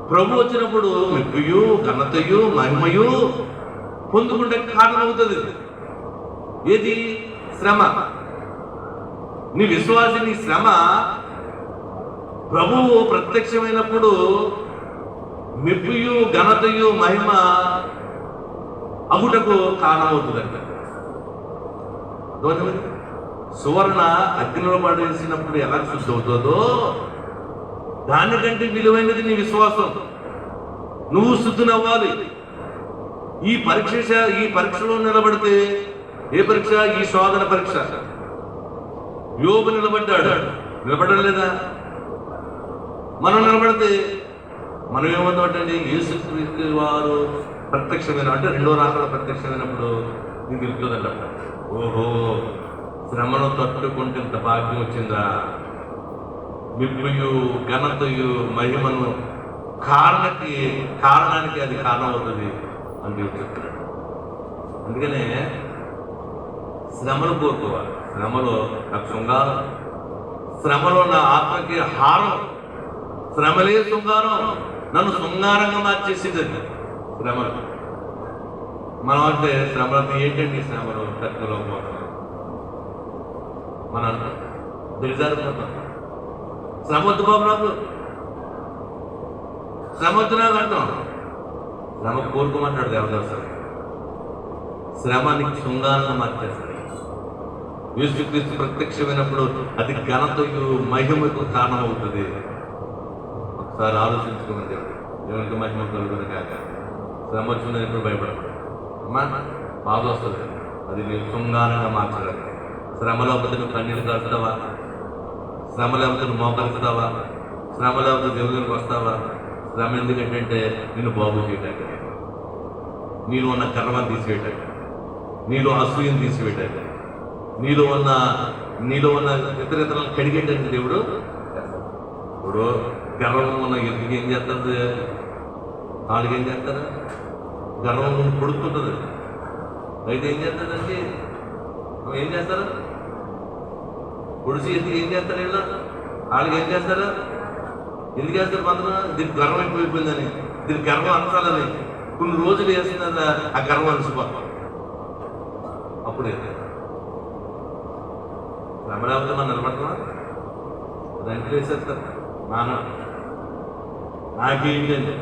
[SPEAKER 1] ప్రభు వచ్చినప్పుడు మెప్పుయు ఘనతయు మహిమయు పొందుకుంటే కారణమవుతుంది. ఏది? శ్రమ. నీ విశ్వాసిని శ్రమ ప్రభువు ప్రత్యక్షమైనప్పుడు మెప్పుయు ఘనతయు మహిమ అగుటకు కారణమవుతుందంట. సువర్ణ అగ్నిలో పడేసినప్పుడు ఎలా శుద్ధి అవుతుందో దానికంటే విలువైనది నీ విశ్వాసం. నువ్వు శుద్ధినవ్వాలి. ఈ పరీక్షలో నిలబడితే, ఏ పరీక్ష? ఈ శోధన పరీక్ష. యోబు నిలబడ్డాడు, నిలబడలేదా? మనం నిలబడితే మనం ఏమవుతామంటే యేసుక్రీస్తు వారు ప్రత్యక్షమైన అంటే రెండో రాకడ ప్రత్యక్షమైనప్పుడు నీకు తెలుస్తుందంట. ఓహో, శ్రమను తట్టుకుంటే ఇంత భాగ్యం వచ్చిందా, మెప్పుయు ఘనతయు మహిమను కారణానికి అది కారణం అవుతుంది అని దేవుడు చెప్తున్నాడు. అందుకనే శ్రమలు కోరుకోవాలి. శ్రమలో నాకు శృంగారం, శ్రమలో నా ఆత్మకి హారం, శ్రమలే శృంగారం, నన్ను శృంగారంగా మార్చేసింది శ్రమలు. మనం అంటే శ్రమలు ఏంటండి? శ్రమలు తట్టుకోలేకపోతాం, మనం దిగజారిపోతాం. శ్రమ వద్దు బాబు, నాకు శ్రమ వద్దు నాకు అంటాం. శ్రమ కోరుకోమంటాడు దేవదాసు. శ్రమ నీకు శృంగారంగా మార్చేస్తాడు. యేసుక్రీస్తు ప్రత్యక్షమైనప్పుడు అది ఘనతయు మహిమకు కారణమవుతుంది. ఒకసారి ఆలోచించుకున్న దేవునికి మహిమ కలుగుతుంది కాక. శ్రమ వచ్చిందని ఎప్పుడు భయపడతాడు. అమ్మా, బాధ వస్తుంది, అది నీకు శృంగారంగా మార్చడానికి. శ్రమ లేకపోతే నువ్వు కన్నీళ్ళు కలుస్తావా? శ్రమ లేకపోతే నువ్వు మోకరిస్తావా? శ్రమ లేకపోతే దేవునికి వస్తావా? శ్రమ ఎందుకంటే నిన్ను బాగు చేయటానికి, నీలో ఉన్న కర్మాన్ని తీసివేయటానికి, నీలో అసూయను తీసివేయటానికి, నీలో ఉన్న ఇతరులను కడిగేటండి దేవుడు. ఇప్పుడు గర్వం ఉన్న ఎదుగుకి ఏం చేస్తుంది? వాళ్ళకి ఏం చేస్తారు? గర్వం పొడుస్తుంటుంది. అయితే ఏం చేస్తారండి? ఏం చేస్తారు? పొడిచి ఎందుకు ఏం చేస్తారు? వీళ్ళు వాళ్ళకి ఏం చేస్తారు? ఎందుకు వేస్తారు? పందులు దీనికి గర్వం ఎక్కువైపోయిందని, దీనికి గర్వం అనసాలని కొన్ని రోజులు వేసిందా ఆ గర్వం అలసిపోతాం. అప్పుడే శ్రమ లేకపోతే మనం నిలబడతామా? దాంట్లో వేసేస్తారు. నాకేంటండి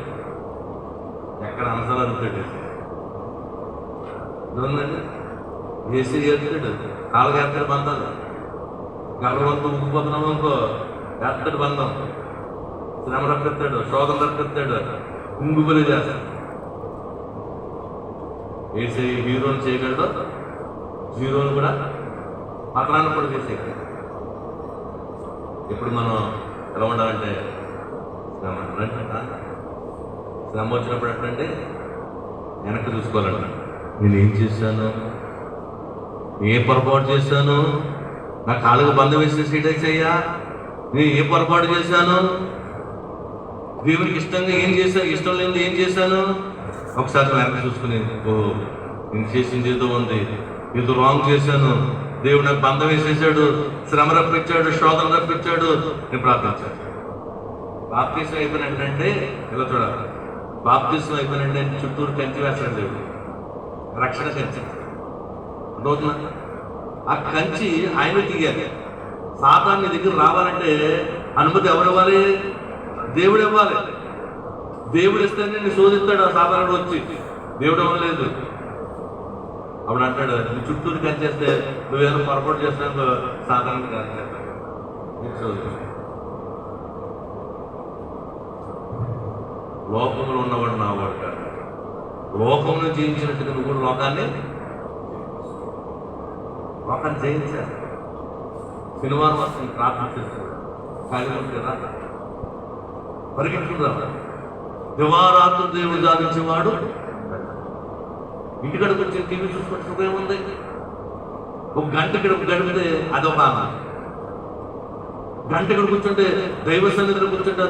[SPEAKER 1] ఎక్కడ అనసాలని పెట్టేసి ఇదండి వేసి వేస్తాడు. కాళ్ళకి వేస్తాడు బంధాలు. గర్వంతో ఉప్పిపోతున్నాం అనుకో, వేస్తాడు బంధం. శ్రమ రప్పిస్తాడు, శోధన రప్పిస్తాడు, కుంగుబలి చేస్తాడు. వేసే హీరోని చేయగలడు, హీరోని కూడా పట్టణాన్ని కూడా చేసేయగలడు. ఇప్పుడు మనం ఎలా ఉండాలంటే శ్రమ వచ్చినప్పుడు ఎట్లంటే వెనక్కి చూసుకోవాలంట. నేను ఏం చేశాను? ఏ పొరపాటు చేశాను? నా కాళ్ళకు బంధం వేసిన సీటయ్యా, నేను ఏ పొరపాటు చేశాను? దేవునికి ఇష్టంగా ఏం చేశాను, ఇష్టం లేదు ఏం చేశాను? ఒకసారి వెనక్కి చూసుకుని, ఓ నేను చేసింది ఏదో ఉంది, ఏదో రాంగ్ చేశాను, దేవుడు నాకు బంధం వేసేసాడు, శ్రమ రప్పించాడు, శోధన రప్పించాడు, నేను ప్రార్థించాను. బాప్తీసం అయిపోయినట్టంటే ఇలా చూడాలి. బాప్తీసం అయిపోయినట్టే చుట్టూరు కంచి వేస్తాడు దేవుడు, రక్షణ కంచి. అర్థవుతున్నా? ఆ కంచి ఆయన తీయాలి. సాతాన్ని దగ్గర రావాలంటే అనుమతి ఎవరు ఇవ్వాలి? దేవుడు ఇవ్వాలి. దేవుడు ఇస్తేనే నేను శోధిస్తాడు ఆ సాధారణ వచ్చి. దేవుడు ఇవ్వలేదు. అప్పుడు అంటాడు, నీ చుట్టూరు కంచేస్తే నువ్వేదో పొరపాటు చేస్తాను సాధారణంగా కంచేస్తాడు. లోకంలో ఉన్నవాడు నావాడు కాదు. లోకంలో జయించినట్టుగా నువ్వు కూడా లోకాన్ని జయించాలి. శనివారం వస్తుంది ప్రార్థన చేస్తాడు, కార్యక్రమం రా, పరిగెత్తుకుందా. దివారాత్రు దేవుడు సాధించేవాడు. ఇంటికడికి వచ్చి టీవీ చూసుకుంటే ఏముంది? ఒక గంట ఇక్కడ గడిపితే అదొక ఆనందం. గంట ఇక్కడ కూర్చుంటే దైవ సన్నిధిలో కూర్చుంటే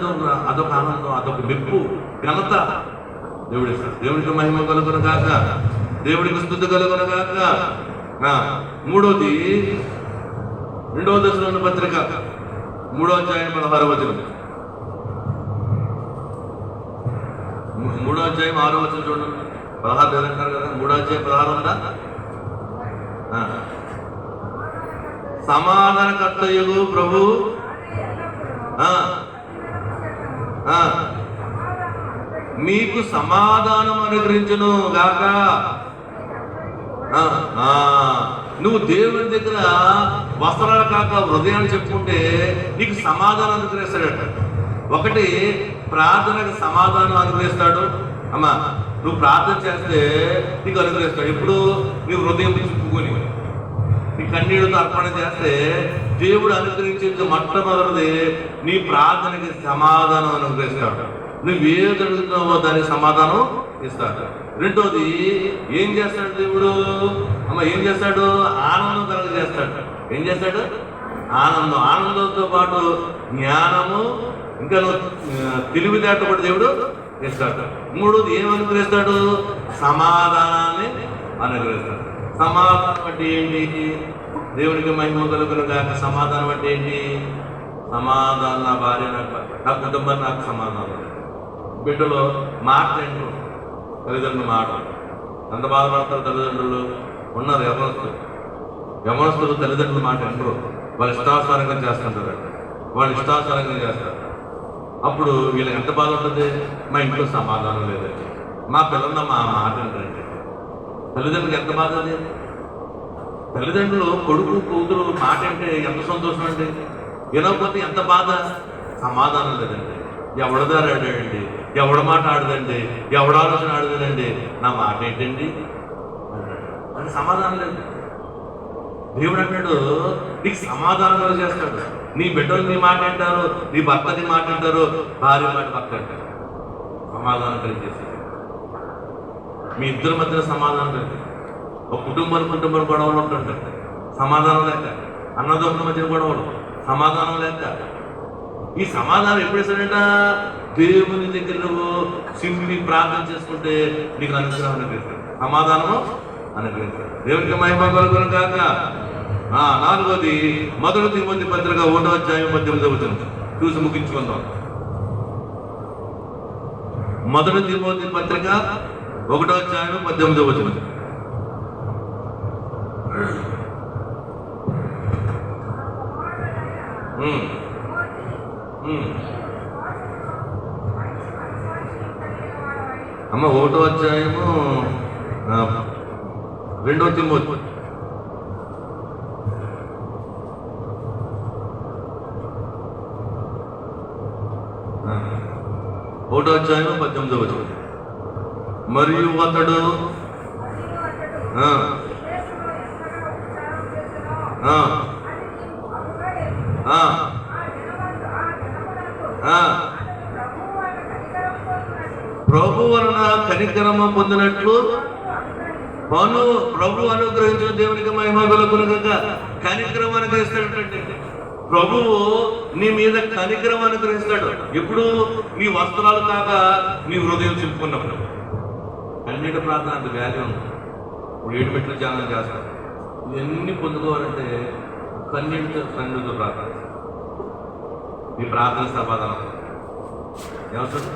[SPEAKER 1] అదొక ఆనందం, అదొక మెప్పు, ఘనత. దేవుడి ఇస్తాడు. దేవుడికి మహిమ కలుగును గాక, దేవుడికి స్తుతి కలుగును గాక. మూడోది 2వ దశలోని పత్రిక 3వ అధ్యాయం 16వ వచనం. 3వ అధ్యాయం 6వ వచనం చూడండి. 16 లేదంటారు కదా, 3వ అధ్యాయం 16 ఉందా? సమాధానకర్తయగు ప్రభు మీకు సమాధానం అనుగ్రహించును గాక. నువ్వు దేవుని దగ్గర వస్త్రాలు కాక హృదయాన్ని చెప్పుకుంటే నీకు సమాధానం అనుగ్రహిస్తాడట. ఒకటి ప్రార్థనకు సమాధానం అనుగ్రహిస్తాడు. అమ్మా నువ్వు ప్రార్థన చేస్తే నీకు అనుగ్రహిస్తాడు. ఎప్పుడు నీ హృదయం చెప్పుకొని నీ కన్నీళ్ళతో అర్పణ చేస్తే దేవుడు అనుగ్రహించేది మొట్టమొదటిది నీ ప్రార్థనకి సమాధానం అనుగ్రహిస్తాడు. నువ్వేది అడుగుతున్నావో దానికి సమాధానం ఇస్తాడు. రెండోది ఏం చేస్తాడు దేవుడు? అమ్మ ఏం చేస్తాడు? ఆనందం కలుగజేస్తాడు. ఏం చేస్తాడు? ఆనందం. ఆనందంతో పాటు జ్ఞానము, ఇంకా తెలివితేట కూడా దేవుడు ఇస్తాడు. మూడోది ఏం అనుగ్రహిస్తాడు? సమాధానాన్ని అనుగ్రహిస్తాడు. సమాధానం అంటే ఏంటి? దేవునికి మహిమ కలుగును గాక. సమాధానం అంటే ఏంటి? సమాధానం. నా భార్య నా కుటుంబం నాకు సమాధానం. బిడ్డలో మాట్లాడు, తల్లిదండ్రులు మాట ఎంత బాధపడతారు తల్లిదండ్రులు ఉన్నారు. యవనస్తులు తల్లిదండ్రులు మాట అంటారు. వాళ్ళు ఇష్టానుసారంగా చేస్తుంటారు. వాళ్ళు ఇష్టానుసారంగా చేస్తారు. అప్పుడు వీళ్ళకి ఎంత బాధ ఉంటుంది? మా ఇంట్లో సమాధానం లేదండి, మా పిల్లలు మా మాట ఏంటంటే తల్లిదండ్రులకు ఎంత బాధ అది. తల్లిదండ్రులు కొడుకు కూతురు మాట అంటే ఎంత సంతోషం అండి. వినకపోతే ఎంత బాధ. సమాధానం లేదండి, ఎవడదారు ఆడాడండి, ఎవడ మాట ఆడదండి, ఎవడ ఆలోచన ఆడదండి, నా మాట ఏంటండి అని సమాధానం లేదు. దేవుడు అంటాడు నీకు సమాధానం చేస్తాడు. నీ బిడ్డలు నీ మాట అంటారు, నీ భర్త నీ మాట అంటారు, భార్య మాట భర్త అంటారు. సమాధానం కలిగేసి మీ ఇద్దరి మధ్యన సమాధానం లేదు. ఒక కుటుంబం గొడవలు ఉంటుంటారు, సమాధానం లేక. అన్నదమ్ముల మధ్యన గొడవలు, సమాధానం లేక. ఈ సమాధానం ఎప్పుడు ఇస్తాడంట? దేవుని దగ్గర నువ్వు సింపుల్ని ప్రార్థన చేసుకుంటే నీకు అనుగ్రహం అనుగ్రహిస్తాడు, సమాధానము అనుగ్రహిస్తాడు. దేవునికి మహిమ కలుగును గాక. 4వది 1 తిమోతి పత్రిక 1వ అధ్యాయం 18వ వచనం చూసి ముగించుకుందాం. 1 తిమోతి పత్రిక 1వ అధ్యాయం 18వ వచనం. అమ్మ 1వ అధ్యాయము 2వ తిమోతి 1వ అధ్యాయం 18వ వచనం. మరియు అతడు ప్రభు వలన కనికరమ పొందినట్లు ప్రభు అనుగ్రహించిన దేవునికి మహిమ కలుగును గాక. కనికరం అనుగ్రహిస్తాడంటే ప్రభువు నీ మీద కనికరం అనుగ్రహిస్తాడు. ఎప్పుడు? నీ వస్త్రాలు కాక నీ హృదయం చెప్పుకున్నప్పుడు. కన్నీటి ప్రార్థన అంత వాల్యూ ఉంది. ఇప్పుడు 7 మెట్లు ధ్యానం చేస్తాం. ఇవన్నీ పొందుకోవాలంటే కన్నీటితో ప్రార్థన. నీ ప్రార్థన సమాధానం ఏమవుతుంది?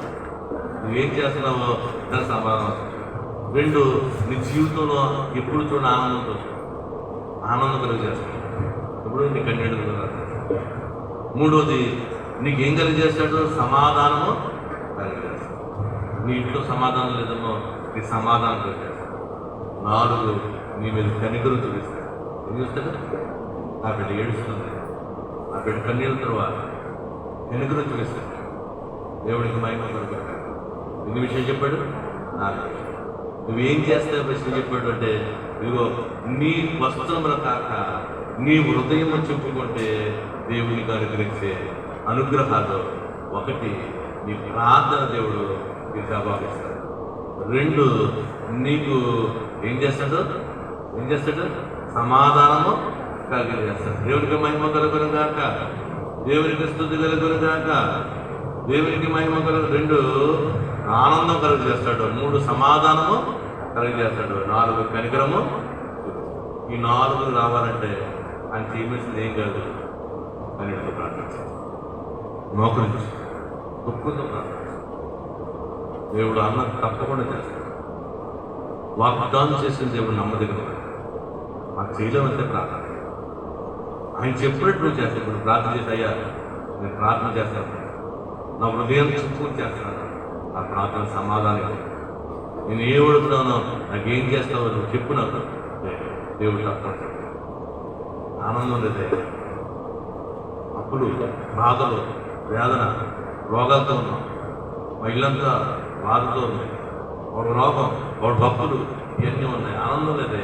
[SPEAKER 1] నువ్వేం చేస్తున్నావో దాని సమాధానం. 2 నీ జీవితంలో ఎప్పుడు చూడ ఆనందం కలిగజేస్తాడు. ఎప్పుడు నీ కన్నీటితో ప్రార్థన. 3వది నీకేం కలిగజేస్తాడు? సమాధానము కలిగజేస్తాడు. నీ ఇంట్లో సమాధానం లేదమ్మో, నీ సమాధానం కలిగజేస్తాడు. 4 నీ మీద కనికరం చూపిస్తాడు. ఏం చూస్తాడు? ఆ బిడ్డ ఏడుస్తుంది, ఆ బిడ్డ కన్నీళ్ళ తర్వాత కనికరం చూపిస్తాడు. దేవుడికి మహిమ కలుగును. ఎన్ని విషయం చెప్పాడు? 4 నువ్వేం చేస్తావు విషయం చెప్పాడు అంటే, ఇదిగో నీ వస్త్రముల కాక నీ హృదయం చెప్పుకుంటే దేవునికి అనుగ్రహించే అనుగ్రహాలు. 1 నీ ప్రార్థన దేవుడు నీకు జవాబిస్తాడు. 2 నీకు ఏం చేస్తాడు? సమాధానము కలిగజేస్తాడు. దేవునికి మహిమ కలుగును గాక. దేవునికి స్తుతి కలుగును గాక. దేవునికి మహిమ కలుగు, 2 ఆనందం కలుగు చేస్తాడు, 3 సమాధానము కలుగు చేస్తాడు, 4 కనికరము. ఈ 4 రావాలంటే ఆయన చేయవలసింది ఏం కాదు, కన్నీటితో ప్రార్థించాలి, మోకరించి దుఃఖంతో ప్రార్థించాలి. దేవుడు అన్న తప్పకుండా చేస్తాడు. వాగ్దానం చేసిన దేవుడు నమ్మదగినవాడు. మాకు చేయలేమంటే ప్రార్థన, ఆయన చెప్పినట్టు నువ్వు చేస్తావు. ఇప్పుడు ప్రార్థన చేసి, అయ్యా నేను ప్రార్థన చేస్తాను, నా హృదయం పూర్తి చేస్తున్నాను, ఆ ప్రార్థన సమాధానం, నేను ఏ అడుగుతున్నానో నాకేం చేస్తావో నువ్వు చెప్పు నాకు. దేవుడు తప్ప ఆనందం లేదే, అప్పుడు బాధలు, వేదన, రోగాలతో ఉన్నాం, మా ఇల్లంతా బాధతో ఉన్నాయి, వాడు రోగం, వాడు భక్తులు, ఇవన్నీ ఉన్నాయి, ఆనందం లేదే.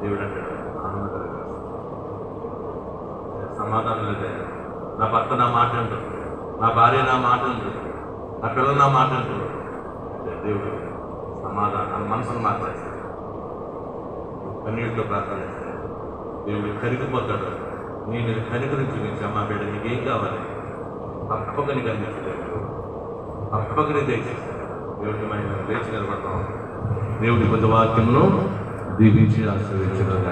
[SPEAKER 1] దేవుడు అంటాడు ఆనందకరంగా, సమాధానం లేదే. నా భర్త నా మాట అంటారు, నా భార్య నా మాట అంటారు, నా పిల్లలు నా మాట అంటారు. దేవుడు సమాధానం మనసును మార్చేస్తాడు. కన్నీటితో ప్రార్థన చేస్తాడు, దేవుడు కరిగిపోతాడు. నేను కనికరించి చూపించా, మా బిడ్డ నీకేం కావాలి, తప్పక నీకు అందించలేదు, తప్పక నీ దయచేస్తాడు. దేవుడికి మనం లేచి నిలబడతాం. దేవుడి కొద్ది వాక్యమును దీవించి ఆశీర్వదించుగాక.